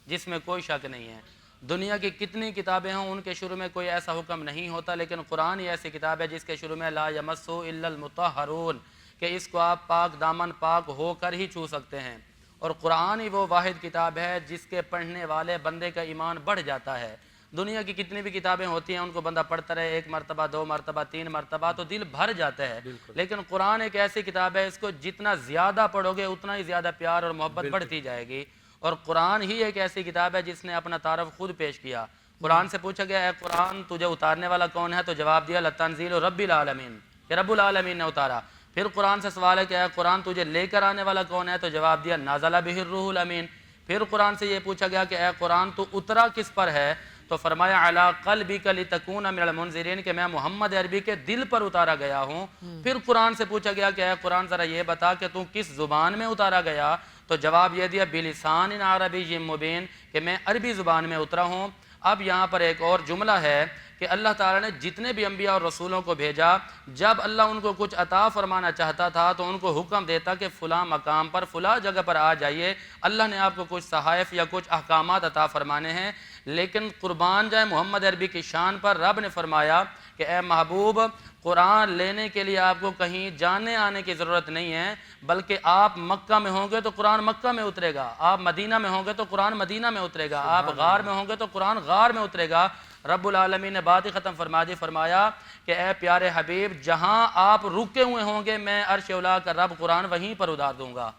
जिसमें कोई शक नहीं है। दुनिया की कितनी किताबें हों उनके शुरू में कोई ऐसा हुक्म नहीं होता, लेकिन कुरान ही ऐसी किताब है जिसके शुरू में ला यमस्सु इल्लल मुतहहरून, कि इसको आप पाक दामन पाक होकर ही छू सकते हैं। और कुरान ही वो वाहिद किताब है जिसके पढ़ने वाले बंदे का ईमान बढ़ जाता है। दुनिया की कितनी भी किताबें होती हैं उनको बंदा पढ़ता रहे 1 मरतबा 2 मरतबा 3 मरतबा तो दिल भर जाता है, लेकिन कुरान एक ऐसी किताब है इसको जितना ज़्यादा पढ़ोगे उतना ही ज़्यादा प्यार और मोहब्बत बढ़ती जाएगी। और कुरान ही एक ऐसी किताब है जिसने अपना तारफ़ खुद पेश किया। कुरान से पूछा गया है कुरान तुझे उतारने वाला कौन है, तो जवाब दिया लतंजील रब्बिल आलमीन, कि रब्बुल आलमीन ने उतारा। फिर कुरान से सवाल है कि कुरान तुझे लेकर आने वाला कौन है, तो जवाब दिया नाज़ला बिहिर रूहुल अमीन। फिर कुरान से ये पूछा गया कि कुरान तू उतरा किस पर है, तो फरमाया अला क़ल्बिका लितकूना मिनल मुनज़िरीन, कि मैं मोहम्मद अरबी के दिल पर उतारा गया हूँ। फिर कुरान से पूछा गया कि कुरान ज़रा ये बता कि तू किस ज़ुबान में उतारा गया, तो जवाब ये दिया बिलिसान अरबी मुबीन, कि मैं अरबी ज़ुबान में उतरा हूँ। अब यहाँ पर एक और जुमला है कि अल्लाह ताला ने जितने भी अंबिया और रसूलों को भेजा, जब अल्लाह उनको कुछ अता फरमाना चाहता था तो उनको हुक्म देता कि फ़लाँ मकाम पर फ़लाँ जगह पर आ जाइए, अल्लाह ने आपको कुछ सहाइफ या कुछ अहकामात अता फरमाने हैं। लेकिन कुर्बान जाए मोहम्मद अरबी की शान पर, रब ने फरमाया कि ए महबूब कुरान लेने के लिए आपको कहीं जाने आने की ज़रूरत नहीं है, बल्कि आप मक्का में होंगे तो कुरान मक्का में उतरेगा, आप मदीना में होंगे तो कुरान मदीना में उतरेगा, आप गार में होंगे तो कुरान गार में उतरेगा। रब्बुल आलमीन ने बात ही ख़त्म फरमा दी, फरमाया कि ए प्यारे हबीब जहाँ आप रुके हुए होंगे मैं अर्श औला का रब कुरान वहीं पर उतार दूँगा।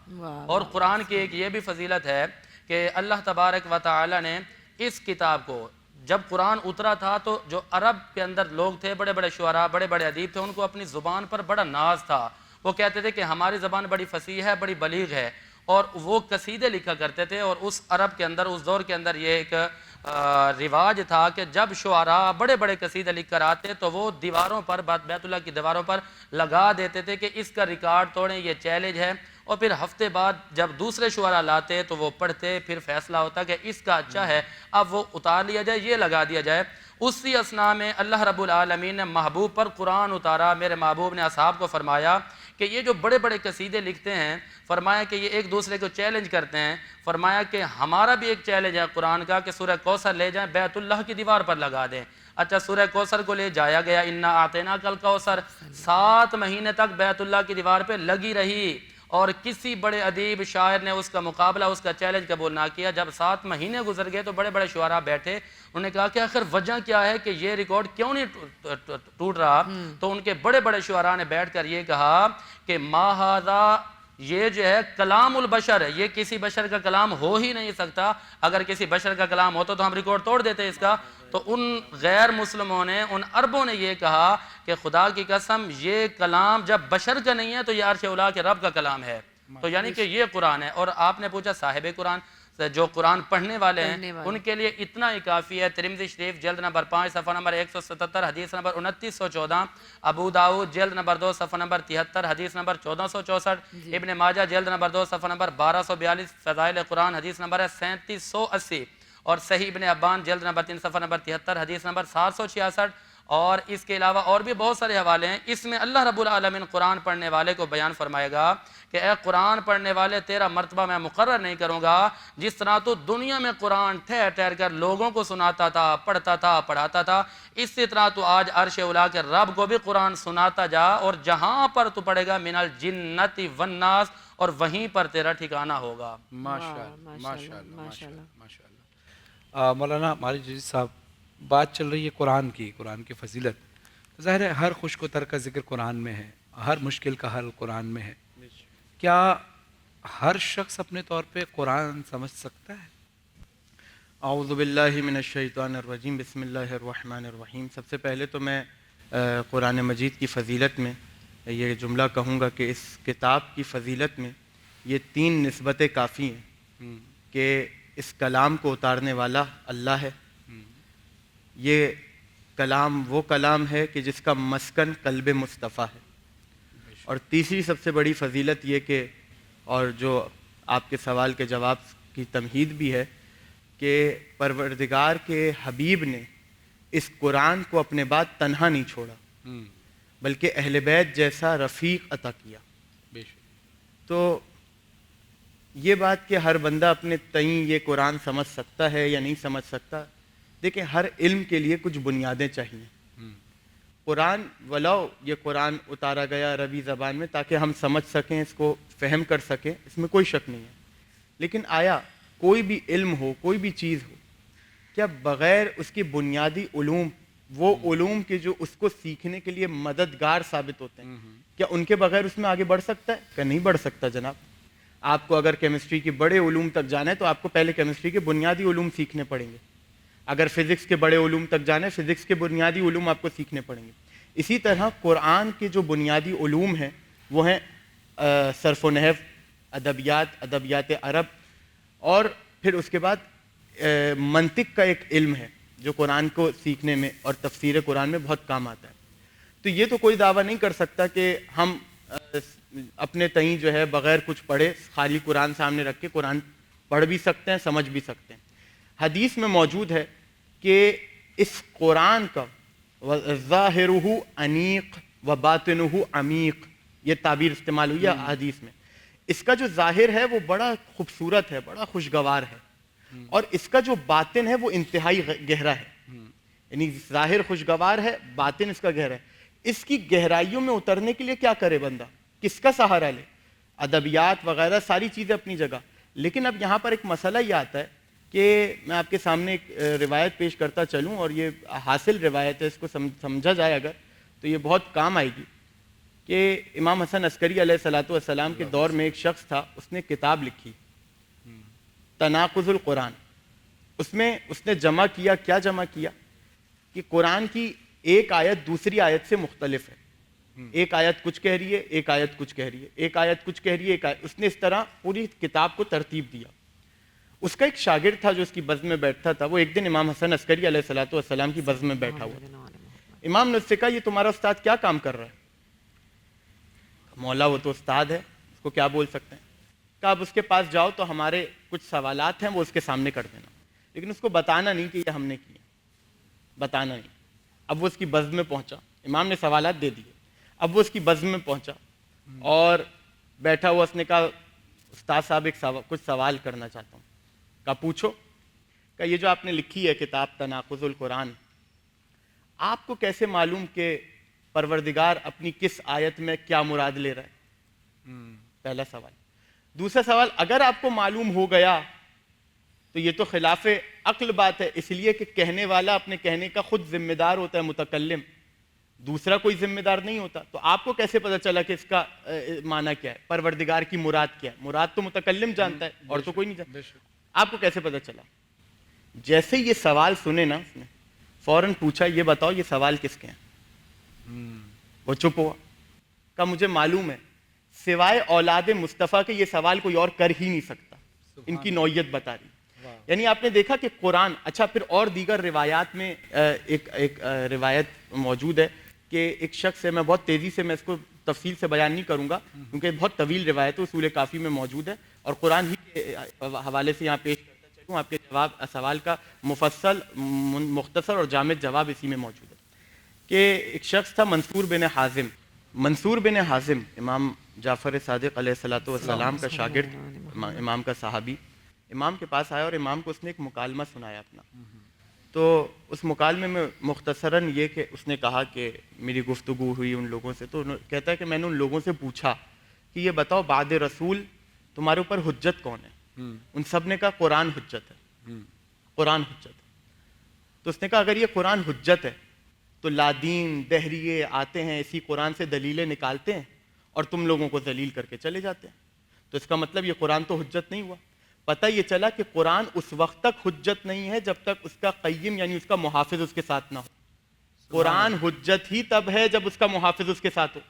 और कुरान की एक ये भी फजीलत है कि अल्लाह तबारक व तआला ने इस किताब को, जब कुरान उतरा था तो जो अरब के अंदर लोग थे, बड़े बड़े शुअरा बड़े बड़े अदीब थे, उनको अपनी ज़ुबान पर बड़ा नाज था। वो कहते थे कि हमारी ज़बान बड़ी फसीह है, बड़ी बलीग है, और वो कसीदे लिखा करते थे। और उस अरब के अंदर उस दौर के अंदर ये एक रिवाज था कि जब शुअरा बड़े बड़े कसीदे लिख कर आते तो वो दीवारों पर, बैतुल्लाह की दीवारों पर लगा देते थे कि इसका रिकॉर्ड तोड़ें, ये चैलेंज है। और फिर हफ्ते बाद जब दूसरे शुअरा लाते तो वो पढ़ते, फिर फैसला होता कि इसका अच्छा है अब वो उतार लिया जाए, ये लगा दिया जाए। उसी असना में अल्लाह रब्बुल आलमीन ने महबूब पर कुरान उतारा। मेरे महबूब ने असहाब को फरमाया कि ये जो बड़े बड़े कसीदे लिखते हैं, फरमाया कि ये एक दूसरे को चैलेंज करते हैं। फरमाया कि हमारा भी एक चैलेंज है कुरान का कि सूरह कौसर ले जाएं, बैतुल्लाह की दीवार पर लगा दें। अच्छा, सूरह कौसर को ले जाया गया, इन्ना आतेना कल कौसर 7 महीने तक बैतुल्लाह की दीवार पर लगी रही, और किसी बड़े अदीब शायर ने उसका मुकाबला, उसका चैलेंज कबूल ना किया। जब 7 महीने गुजर गए तो बड़े बड़े शुअरा बैठे, उन्होंने कहा कि आखिर वजह क्या है कि ये रिकॉर्ड क्यों नहीं टूट रहा। तो उनके बड़े बड़े शुअरा ने बैठकर ये कहा कि माहादा, ये जो है कलामुल बशर है, ये किसी बशर का कलाम हो ही नहीं सकता। अगर किसी बशर का कलाम होता तो हम रिकॉर्ड तोड़ देते इसका। तो उन गैर मुस्लिमों ने, उन अरबों ने ये कहा कि खुदा की कसम ये कलाम जब बशर का नहीं है तो ये अर्श औला के रब का कलाम है। तो यानी कि ये कुरान है। और आपने पूछा साहिब कुरान, जो कुरान पढ़ने वाले हैं उनके लिए इतना ही काफ़ी है। तिरमिज़ी शरीफ जल्द नंबर 5 सफ़ा नंबर 177 हदीस नंबर 2914, अबू दाऊद जल्द नंबर 2 सफ़ा नंबर 73 हदीस नंबर 1464, इब्न माजा जल्द नंबर 2 सफ़ा नंबर 1242, फ़ज़ाइल कुरान हदीस नंबर है 3780, और सही इब्न अब्बान जल्द नंबर 3 सफ़ा नंबर 73 हदीस नंबर 766। और इसके अलावा और भी बहुत सारे हवाले हैं। इसमें अल्लाह रब्बुल आलमीन कुरान पढ़ने वाले को बयान फरमाएगा कि ए कुरान पढ़ने वाले, तेरा मर्तबा मैं मुकर्रर नहीं करूँगा। जिस तरह तो दुनिया में कुरान ठहर ठहर कर लोगों को सुनाता था, पढ़ता था, पढ़ाता था, इसी तरह तो आज अर्श औला के रब को भी कुरान सुनाता जा, और जहाँ पर तू पढ़ेगा मिनल जिन्नति वन्नास, और वहीं पर तेरा ठिकाना होगा। माशाअल्लाह माशाअल्लाह माशाअल्लाह। मौलाना मालिक साहब, बात चल रही है कुरान की फजीलत। ज़ाहिर है हर खुशकोतर का जिक्र कुरान में है, हर मुश्किल का हल कुरान में है। क्या हर शख्स अपने तौर पे कुरान समझ सकता है? औज़ु बिल्लाहि मिनश शैतानिर रजीम, बिस्मिल्लाहिर रहमानिर रहीम। सबसे पहले तो मैं कुरान मजीद की फ़जीलत में ये जुमला कहूँगा कि इस किताब की फ़जीलत में ये 3 निस्बतें काफ़ी हैं कि इस कलाम को उतारने वाला अल्लाह है, ये कलाम वो कलाम है कि जिसका मस्कन कल्ब मुस्तफ़ा है, और तीसरी सबसे बड़ी फ़जीलत ये कि, और जो आपके सवाल के जवाब की तमहीद भी है, कि परवरदिगार के हबीब ने इस कुरान को अपने बाद तन्हा नहीं छोड़ा, बल्कि अहले बैत जैसा रफ़ीक अता किया। तो ये बात कि हर बंदा अपने तई ये कुरान समझ सकता है या नहीं समझ सकता, देखिए हर इल्म के लिए कुछ बुनियादें चाहिए। कुरान वलाओ ये कुरान उतारा गया अरबी ज़बान में ताकि हम समझ सकें, इसको फ़हम कर सकें, इसमें कोई शक नहीं है। लेकिन आया कोई भी इल्म हो, कोई भी चीज़ हो, क्या बग़ैर उसकी बुनियादी उलूम, वो उलूम के जो उसको सीखने के लिए मददगार साबित होते हैं, क्या उनके बगैर उसमें आगे बढ़ सकता है? क्या नहीं बढ़ सकता जनाब। आपको अगर केमिस्ट्री के बड़े उलूम तक जाना है तो आपको पहले केमिस्ट्री के बुनियादी उलूम सीखने पड़ेंगे। अगर फिज़िक्स के बड़े उलूम तक जाना है, फिज़िक्स के बुनियादी उलूम आपको सीखने पड़ेंगे। इसी तरह कुरान के जो बुनियादी उलूम हैं वो हैं सर्फ़ व नहव, अदबियात, अदबियात अरब, और फिर उसके बाद मंतिक का एक इल्म है जो कुरान को सीखने में और तफसीर कुरान में बहुत काम आता है। तो ये तो कोई दावा नहीं कर सकता कि हम अपने तई जो है बग़ैर कुछ पढ़े खाली कुरान सामने रख के कुरान पढ़ भी सकते हैं, समझ भी सकते हैं। हदीस में मौजूद है कि इस कुरान का ज़ाहिरुहु अनीक व बातिनुहु अमीक, ये ताबीर इस्तेमाल हुई है हदीस में। इसका जो ज़ाहिर है वो बड़ा खूबसूरत है, बड़ा खुशगवार है, और इसका जो बातिन है वो इंतहाई गहरा है। यानी ज़ाहिर खुशगवार है, बातिन इसका गहरा है। इसकी गहराइयों में उतरने के लिए क्या करे बंदा, किसका सहारा ले? अदबियात वगैरह सारी चीज़ें अपनी जगह, लेकिन अब यहाँ पर एक मसला ये आता है कि मैं आपके सामने एक रिवायत पेश करता चलूँ, और ये हासिल रिवायत है, इसको समझा जाए अगर तो ये बहुत काम आएगी। कि इमाम हसन अस्करी अलैहिस्सलातु वस्सलाम के दौर में एक शख्स था, उसने किताब लिखी तनाकुज़ुल कुरान। उसमें उसने जमा किया, क्या जमा किया कि कुरान की एक आयत दूसरी आयत से मुख्तलिफ है। एक आयत कुछ कह रही है, एक आयत कुछ कह रही है, एक आयत कुछ कह रही है, एक आयत। उसने इस तरह पूरी किताब को तरतीब दिया। उसका एक शागिर्द था जो उसकी बज़्म में बैठता था, वो एक दिन इमाम हसन अस्करी अलैहिस्सलातु वस्सलाम की बज़्म में बैठा हुआ। इमाम ने उससे कहा, ये तुम्हारा उस्ताद क्या काम कर रहा है? मौला वो तो उस्ताद है, उसको क्या बोल सकते हैं। कहा अब उसके पास जाओ तो हमारे कुछ सवालात हैं वो उसके सामने कर देना, लेकिन उसको बताना नहीं कि ये हमने किया, बताना नहीं। अब वो उसकी बज़्म में पहुंचा, इमाम ने सवालात दे दिए। अब वो उसकी बज़्म में पहुंचा और बैठा हुआ, उसने कहा उस्ताद साहब कुछ सवाल करना चाहता हूँ। कहा पूछो। कहा ये जो आपने लिखी है किताब तनाकुज़ुल कुरान, आपको कैसे मालूम कि परवरदिगार अपनी किस आयत में क्या मुराद ले रहा है? पहला सवाल। दूसरा सवाल, अगर आपको मालूम हो गया तो ये तो खिलाफ अक्ल बात है, इसलिए कि कहने वाला अपने कहने का खुद जिम्मेदार होता है, मुतकल्लिम, दूसरा कोई जिम्मेदार नहीं होता। तो आपको कैसे पता चला कि इसका माना क्या है, परवरदिगार की मुराद क्या है? मुराद तो मुतकल्लिम जानता है और तो कोई नहीं जानता। आपको कैसे पता चला? जैसे ये सवाल सुने ना, उसने फौरन पूछा, ये बताओ ये सवाल किसके हैं? वो चुप हुआ। कहा मुझे मालूम है, सिवाय औलाद मुस्तफ़ा के ये सवाल कोई और कर ही नहीं सकता, इनकी नौयत बता रही। यानी आपने देखा कि कुरान, अच्छा फिर और दीगर रिवायात में एक रिवायत मौजूद है कि एक शख्स है, मैं बहुत तेज़ी से मैं इसको तफसील से बयान नहीं करूँगा क्योंकि बहुत तवील रिवायत है, उसूल काफ़ी में मौजूद है और कुरान ही के हवाले से यहाँ पेश करता चलूँ। आपके सवाल का मुफस्सल, मुख्तसर और जामिद जवाब इसी में मौजूद है कि एक शख्स था मंसूर बिन हाजिम। मंसूर बिन हाजिम इमाम जाफ़र सादिक़ अलैहिस्सलातु वस्सलाम का शागिर्द, इमाम का सहाबी, इमाम के पास आया और इमाम को उसने एक मुकालमा सुनाया अपना। तो उस मुकालमे में मुख्तसरन ये कि उसने कहा कि मेरी गुफ्तगू हुई उन लोगों से, तो कहता है कि मैंने उन लोगों से पूछा कि ये बताओ बाद रसूल तुम्हारे ऊपर हुज्जत कौन है? उन सब ने कहा कुरान हुज्जत है, कुरान हुज्जत है। तो उसने कहा अगर ये कुरान हुज्जत है तो लादीन दहरिये आते हैं, इसी कुरान से दलीलें निकालते हैं और तुम लोगों को दलील करके चले जाते हैं, तो इसका मतलब ये कुरान तो हुज्जत नहीं हुआ। पता ये चला कि कुरान उस वक्त तक हुज्जत नहीं है जब तक उसका क़य्यिम यानी उसका मुहाफिज उसके साथ ना हो। कुरान हुज्जत ही तब है जब उसका मुहाफिज उसके साथ हो।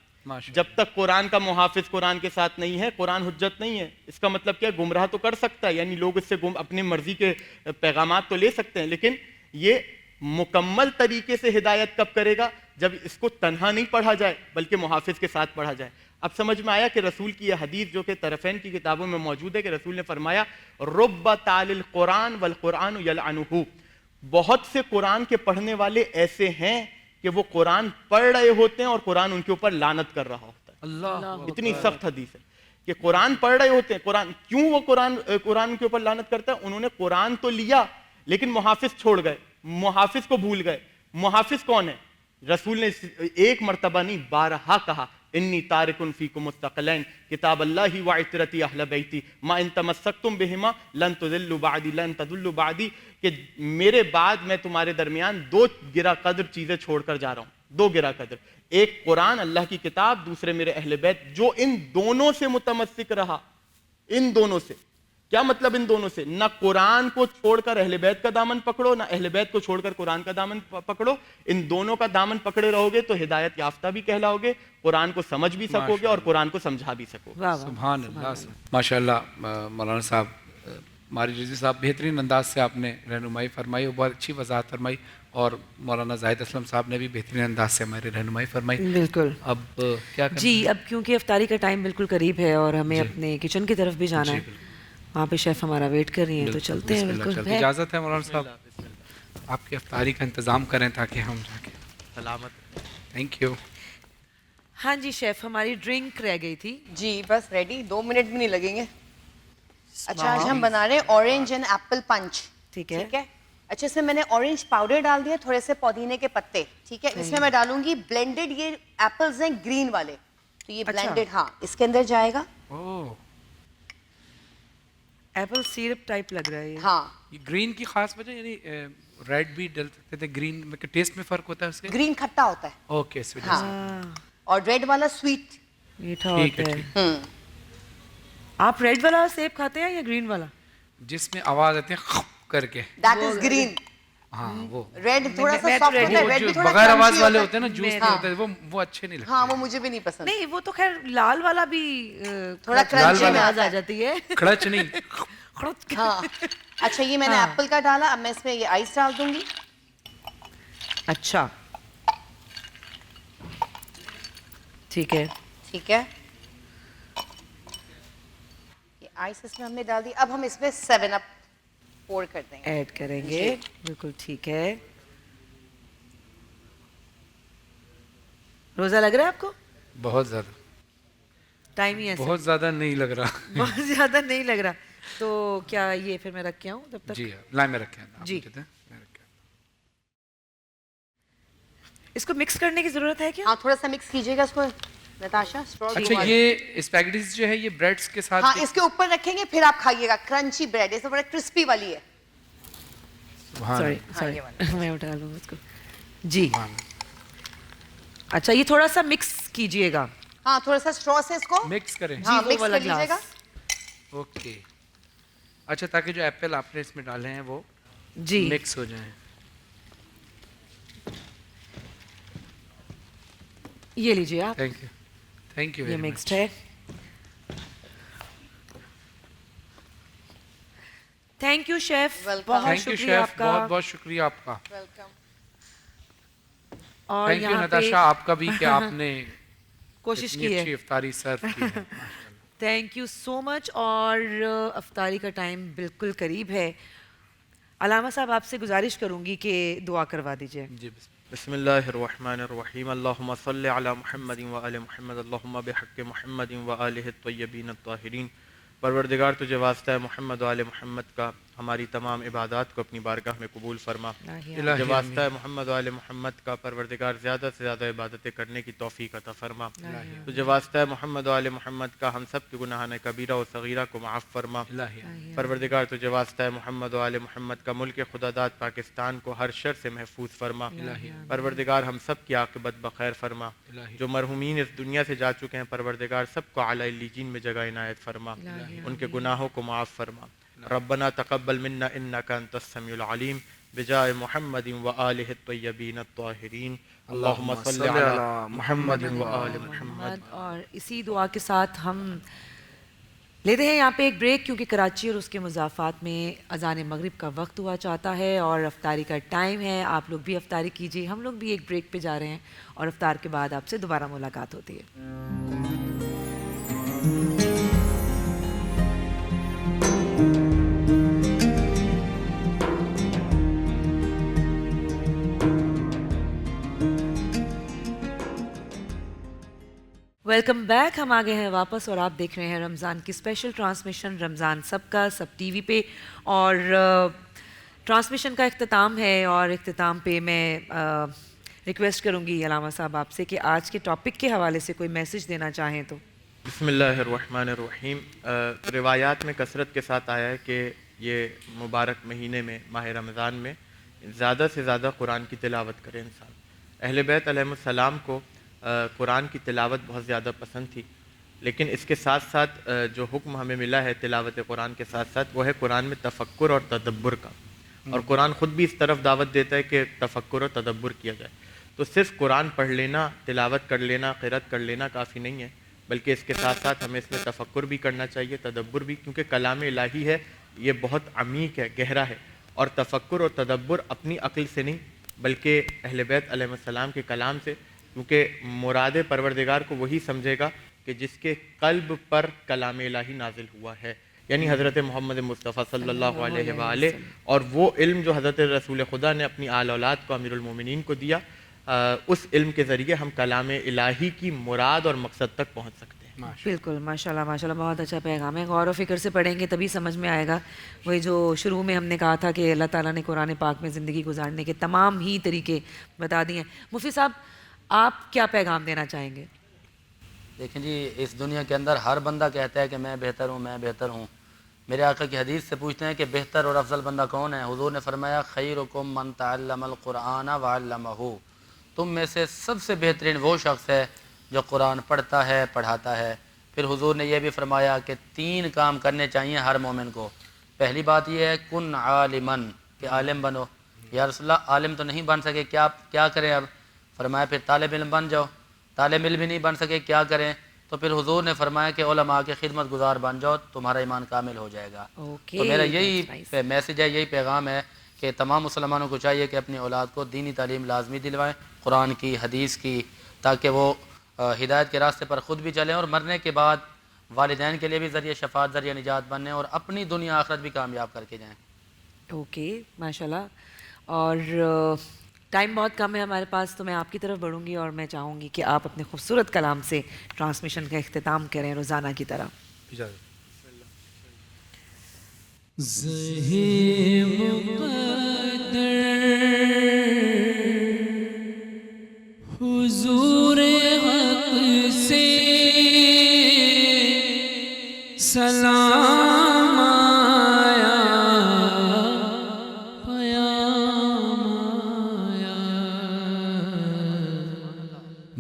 जब तक कुरान का मुहाफिज कुरान के साथ नहीं है, कुरान हुज्जत नहीं है। इसका मतलब क्या, गुमराह तो कर सकता है, यानी लोग इससे अपनी मर्जी के पैगामात तो ले सकते हैं, लेकिन ये मुकम्मल तरीके से हिदायत कब करेगा? जब इसको तन्हा नहीं पढ़ा जाए बल्कि मुहाफिज के साथ पढ़ा जाए। अब समझ में आया कि रसूल की यह हदीस जो कि तरफ़ैन की किताबों में मौजूद है कि रसूल ने फरमाया रुब्ब तालिल कुरान वल कुरान यलअनुहु, बहुत से कुरान के पढ़ने वाले ऐसे हैं कि वो कुरान पढ़ रहे होते हैं और कुरान उनके ऊपर लानत कर रहा होता है। अल्लाह, इतनी सख्त हदीस है कि कुरान पढ़ रहे होते हैं, कुरान क्यों वो कुरान के ऊपर लानत करता है? उन्होंने कुरान तो लिया लेकिन मुहाफिज छोड़ गए, मुहाफिज को भूल गए। मुहाफिज कौन है? रसूल ने एक मर्तबा नहीं 12 कहा, इन्नी तारिकुन फीकुम मुस्तक़लैन किताब अल्लाहि व इतरती अहल बैती मा इन तमस्सक्तुम बिहिमा लन तुदिल्लु बादी लन तदुल्लु बादी, कि मेरे बाद मैं तुम्हारे दरमियान 2 गिरा कद्र चीजें छोड़कर जा रहा हूँ, 2 गिरा कद्र, एक कुरान अल्लाह की किताब, दूसरे मेरे अहले बैत। जो इन दोनों से मुतमस्सिक रहा, इन दोनों से, क्या मतलब इन दोनों से? ना कुरान को छोड़कर अहले बैत का दामन पकड़ो, ना अहले बैत को छोड़कर कुरान का दामन पकड़ो। इन दोनों का दामन पकड़े रहोगे तो हिदायत याफ्ता भी कहलाओगे, कुरान को समझ भी सकोगे और कुरान को समझा भी सकोगे। सुभान अल्लाह, माशाअल्लाह। मौलाना साहब, मारी रिजवी साहब, बेहतरीन अंदाज से आपने रहनुमाई फरमाई और बहुत अच्छी वजाहत फरमाई, और मौलाना जाहिद असलम साहब ने भी बेहतरीन अंदाज से हमारी रहनुमाई फरमाई। बिल्कुल। अब क्या जी, अब क्योंकि इफ्तारी का टाइम बिल्कुल करीब है और हमें अपने किचन की तरफ भी जाना है, वहाँ पे शेफ हमारा वेट कर रही हैं, तो चलते हैं। बिल्कुल, इजाज़त है मौलाना साहब, आपकी इफ्तारी का इंतज़ाम करें ताकि हम जाके सलामत। Thank you. हाँ जी शेफ, हमारी ड्रिंक रह गई थी जी, बस रेडी, 2 मिनट भी नहीं लगेंगे। अच्छा, आज हम बना रहे हैं ऑरेंज एंड एप्पल पंच। ठीक है। ठीक है। अच्छा, इसमें मैंने ऑरेंज पाउडर डाल दिया, थोड़े से पुदीने के पत्ते। ठीक है। इसमें मैं डालूंगी ब्लेंडेड, ये एप्पल्स हैं ग्रीन वाले, तो ये ब्लेंडेड, हाँ, इसके अंदर जाएगा। ओह, एप्पल सिरप टाइप लग रहा है ये। हाँ, ये ग्रीन की खास वजह, यानी रेड भी डाल सकते थे, ग्रीन में टेस्ट में फर्क होता है उसके? ग्रीन खट्टा होता है। Okay, sweet. हाँ, और रेड वाला स्वीट मीठा होता है। आप रेड वाला सेब खाते हैं या ग्रीन वाला? जिसमें आवाज आती है करके, दैट इज ग्रीन। हाँ, वो रेड थोड़ा सा सॉफ्ट होता है, रेड भी थोड़ा बगैर आवाज crunchy वाले होता होते हैं ना, जूस में होते हैं, वो अच्छे नहीं लगते। हाँ, वो मुझे भी नहीं पसंद। नहीं, वो तो खैर लाल वाला भी थोड़ा क्रंची में आवाज आ जाती है। खड़च नहीं। हाँ। अच्छा, ये मैंने एप्पल का डाला, अब मैं इसमें ये आइस डाल दूंगी। अच्छा, ठीक है। ठीक है, ये आइस इसमें हमने डाल दी। अब हम इसमें 7 अप पोर कर देंगे, ऐड करेंगे। बिल्कुल ठीक है। रोजा लग रहा है आपको? बहुत ज्यादा। टाइम ही ऐसा, बहुत ज्यादा नहीं लग रहा। बहुत ज्यादा नहीं लग रहा। तो क्या ये फिर मैं रख के आऊं तब तक? जी, लाइन में रखें जी। इसको मिक्स करने की जरूरत है क्या? हाँ, थोड़ा सा मिक्स कीजिएगा इसको नताशा। अच्छा, ये स्पैगेटीज जो है ये ब्रेड्स के साथ, हाँ, इसके ऊपर रखेंगे, फिर आप खाइएगा। क्रंची ब्रेड, इससे बड़ा क्रिस्पी वाली है। सॉरी, मैं उठा लूँ इसको। जी, अच्छा, ये थोड़ा सा मिक्स कीजिएगा। हाँ, थोड़ा सा स्ट्रॉ से इसको मिक्स करें। हाँ, मिक्स कर लीजिएगा। ओके। अच्छा, ताकि जो एप्पल आपने इसमें डाले हैं वो जी मिक्स हो जाएं। ये लीजिए आप। Thank you, thank you. ये मिक्स्ड है। थैंक यू शेफ, बहुत शुक्रिया आपका। बहुत बहुत शुक्रिया आपका। वेलकम। और थैंक यू नताशा, आपका भी कि आपने कोशिश की है, अच्छी इफ्तारी सर्व की है। Thank you so much. और इफ्तारी का टाइम बिल्कुल करीब है। अलामा साहब, आपसे गुजारिश करूंगी कि दुआ करवा दीजिए। जी, बिस्मिल्लाहिर्रहमानिर्रहीम। अल्लाहुम्मा सल्लि अला मुहम्मदिन व आलि मुहम्मद, अल्लाहुम्मा बिहक़्क़ि मुहम्मदिन व आलिहि त्वय्यबीन अत्ताहिरीन। परवरदिगार, तुझे वास्ता है मोहम्मद व आले मोहम्मद का, हमारी तमाम इबादत को अपनी बारगाह में कबूल फरमा। तुझे वास्ता है मोहम्मद व आले मोहम्मद का, परवरदिगार ज़्यादा से ज़्यादा इबादतें करने की तौफ़ीक अता फरमा। तुझे वास्ता है मोहम्मद व आले मोहम्मद का, हम सब के गुनाहान कबीरा व सगीरा को माफ़ फरमा। परवरदिगार, तुझे वास्ता है मोहम्मद व आले मोहम्मद का, मुल्क खुदादाद पाकिस्तान को हर शर से महफूज फरमा। परवरदिगार, हम सब की आक़िबत बखैर फरमा। जो मरहूमीन इस दुनिया से जा चुके हैं, परवरदिगार सबको आला इल्लीजीन में जगह इनायत फरमा, उनके गुनाहों को माफ़ फरमा। रब्बना तक़ब्बल मिन्ना इन्नका अंतस समीउल अलीम, बिजाए मुहम्मदिन व आलिहि त्वय्यबीन अत्ताहिरीन। अल्लाहुम्मा सल्लि अला मुहम्मदिन व आलि मुहम्मद। और इसी दुआ के साथ हम लेते हैं यहाँ पे एक ब्रेक, क्योंकि कराची और उसके मुज़ाफ़ात में अज़ान मगरिब का वक्त हुआ चाहता है और अफ्तारी का टाइम है। आप लोग भी अफ्तारी कीजिए, हम लोग भी एक ब्रेक पे जा रहे हैं और अफ्तार के बाद आपसे दोबारा मुलाकात होती है। Welcome back. हम आ गए हैं वापस और आप देख रहे हैं रमज़ान की स्पेशल ट्रांसमिशन रमज़ान सबका सब टीवी पे। और ट्रांसमिशन का इख्तिताम है और इख्तिताम पे मैं रिक्वेस्ट करूंगी अलामा साहब आपसे कि आज के टॉपिक के हवाले से कोई मैसेज देना चाहें तो। बिस्मिल्लाहिर्रहमानिर्रहीम। रिवायात में कसरत के साथ आया है कि ये मुबारक महीने में माह रमज़ान में ज़्यादा से ज़्यादा कुरान की तिलावत करे इंसान। अहले बैत अलैहिस्सलाम को कुरान की तिलावत बहुत ज़्यादा पसंद थी, लेकिन इसके साथ साथ जो हुक्म हमें मिला है तिलावत कुरान के साथ साथ वो है कुरान में तफक्कुर और तदब्बुर का। और कुरान ख़ुद भी इस तरफ दावत देता है कि तफक्कुर और तदब्बुर किया जाए। तो सिर्फ कुरान पढ़ लेना, तिलावत कर लेना, क़िरात कर लेना काफ़ी नहीं है, बल्कि इसके साथ साथ हमें इसमें तफक्कुर भी करना चाहिए, तदब्बुर भी, क्योंकि कलाम इलाही है, ये बहुत अमीक है, गहरा है। और तफक्कुर और तदब्बुर अपनी अक्ल से नहीं बल्कि अहले बैत अलैहिस्सलाम के कलाम से, क्योंकि मुराद परवरदिगार को वही समझेगा कि जिसके कल्ब पर कलाम इलाही नाजिल हुआ है, यानी हज़रत मोहम्मद मुस्तफ़ा सल्लल्लाहु अलैहि वसल्लम। और वो इल्म जो हज़रत रसूल खुदा ने अपनी आल औलाद को अमीरुल मोमिनीन को दिया, उस इल्म के ज़रिए हम कलाम इलाही की मुराद और मकसद तक पहुँच सकते हैं। बिल्कुल, माशाल्लाह माशाल्लाह, बहुत अच्छा पैगाम है। गौर व फिक्र से पढ़ेंगे तभी समझ में आएगा। वही जो शुरू में हमने कहा था कि अल्लाह ताला ने कुरान पाक में ज़िंदगी गुजारने के तमाम ही तरीके बता दिए हैं। मुफ्ती साहब, आप क्या पैगाम देना चाहेंगे? देखें जी, इस दुनिया के अंदर हर बंदा कहता है कि मैं बेहतर हूँ, मैं बेहतर हूँ। मेरे आका की हदीस से पूछते हैं कि बेहतर और अफजल बंदा कौन है? हुजूर ने फरमाया खैरुकुम मन तअल्लमल कुरान व अल्लमहु। तुम में से सबसे बेहतरीन वो शख्स है जो कुरान पढ़ता है, पढ़ाता है। फिर हुजूर ने यह भी फरमाया कि 3 काम करने चाहिए हर मोमिन को। पहली बात यह है कुन आलिमन, कि आलिम बनो। या रसूलल्लाह आलिम तो नहीं बन सके, क्या करें? अब फरमाया फिर तालिब इल्म बन जाओ। तालिब इल्म भी नहीं बन सके, क्या करें? तो फिर हुजूर ने फरमाया कि उलमा के खिदमत गुजार बन जाओ, तुम्हारा ईमान कामिल हो जाएगा। तो मेरा यही मैसेज है, यही पैगाम है कि तमाम मुसलमानों को चाहिए कि अपनी औलाद को दीनी तालीम लाजमी दिलवाएं, कुरान की, हदीस की, ताकि वो हिदायत के रास्ते पर ख़ुद भी चलें और मरने के बाद वालिदैन के लिए भी ज़रिए शफ़ात, ज़रिए निजात बने और अपनी दुनिया आखिरत भी कामयाब करके जाएँ। ओके, माशाल्लाह। और टाइम बहुत कम है हमारे पास, तो मैं आपकी तरफ बढ़ूंगी और मैं चाहूँगी कि आप अपने खूबसूरत कलाम से ट्रांसमिशन का इख्तिताम करें रोज़ाना की तरह। हुजूर हक से सलाम आया, पयाम आया,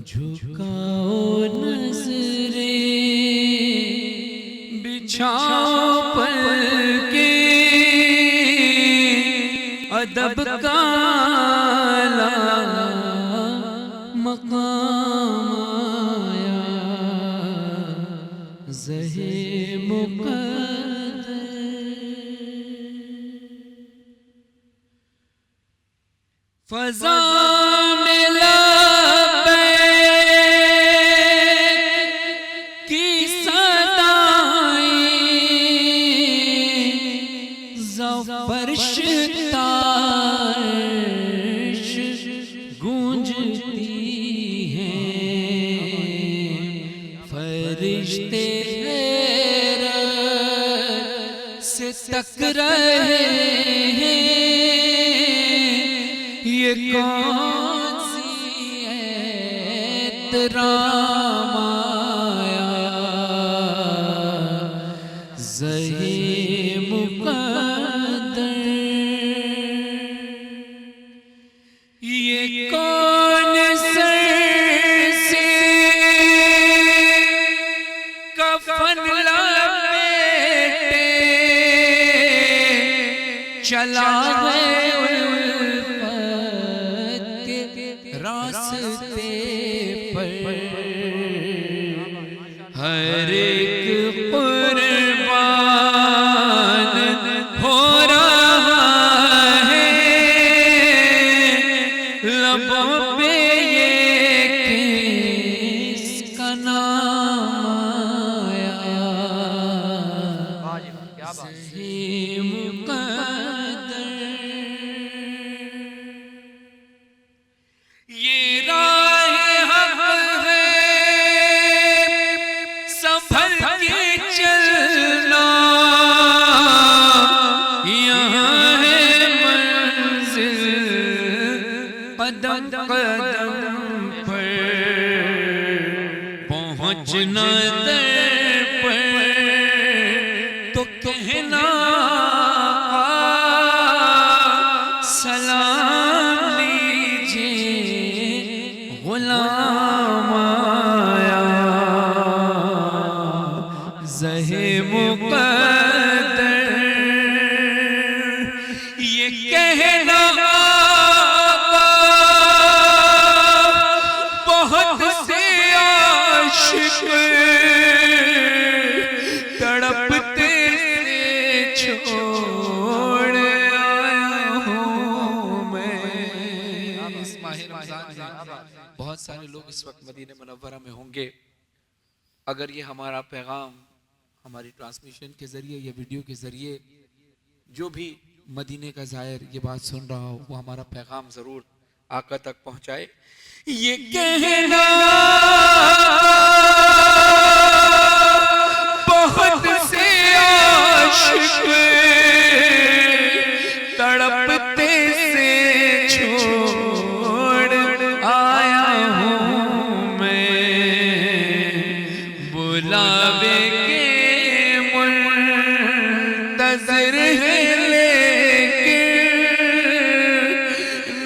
झुकाओ नजरे बिछाओ पलके, अदब का मकाम आया, ज़हे मुक़द्दर। फ़ज़ा में लब्बैक की सदाएं ज़फ़रश ताश गूंजती हैं, फरिश्ते हैरत से तक रहे हैं, ये कौन सी एहतराम आया, ज़हे मुक़द्दर। ये कौन सर से कफन लपेटे चला है उल्फत के रास्ते पर, हर एक कुर्बान हो रहा है, लबों पे ये किसका नाम आया, ज़हे मुक़द्दर। ये राह हक़ है पहुंचना दर पर तो कहना सलाम लीजिए गुलाम आया ज़हे मुक़द्दर ये कहना बहुत से आशिक तड़पते से छोड़ आया हूँ मैं। इस माह रमज़ान में बहुत सारे लोग इस वक्त मदीने मुनव्वरा में होंगे। अगर ये हमारा पैगाम हमारी ट्रांसमिशन के ज़रिए या वीडियो के ज़रिए जो भी मदीने का ज़ायर ये बात सुन रहा हो वो हमारा पैगाम ज़रूर आका तक पहुँचाए। ये कहना बहुत से आशिक तड़पते से छोड़ आया हूँ मैं। बुलावे के मुंतज़िर है लेकिन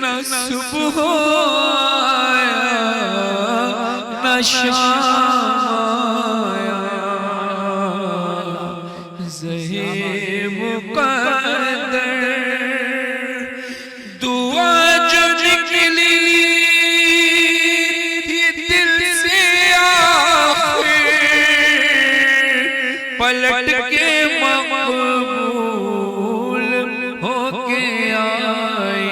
न सुबह आया न शाम आया ज़हे मुक़द्दर दुआ जो निकली थी दिल से आखिर पलट के मक़बूल होके आई।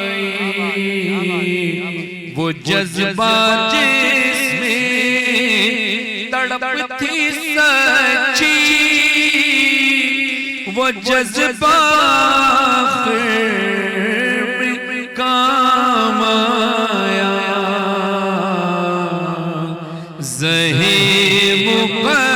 वो जज्बा जिसमें तड़प थी सच्ची वो जज्बा आखिर में काम आया ज़हे मुक़द्दर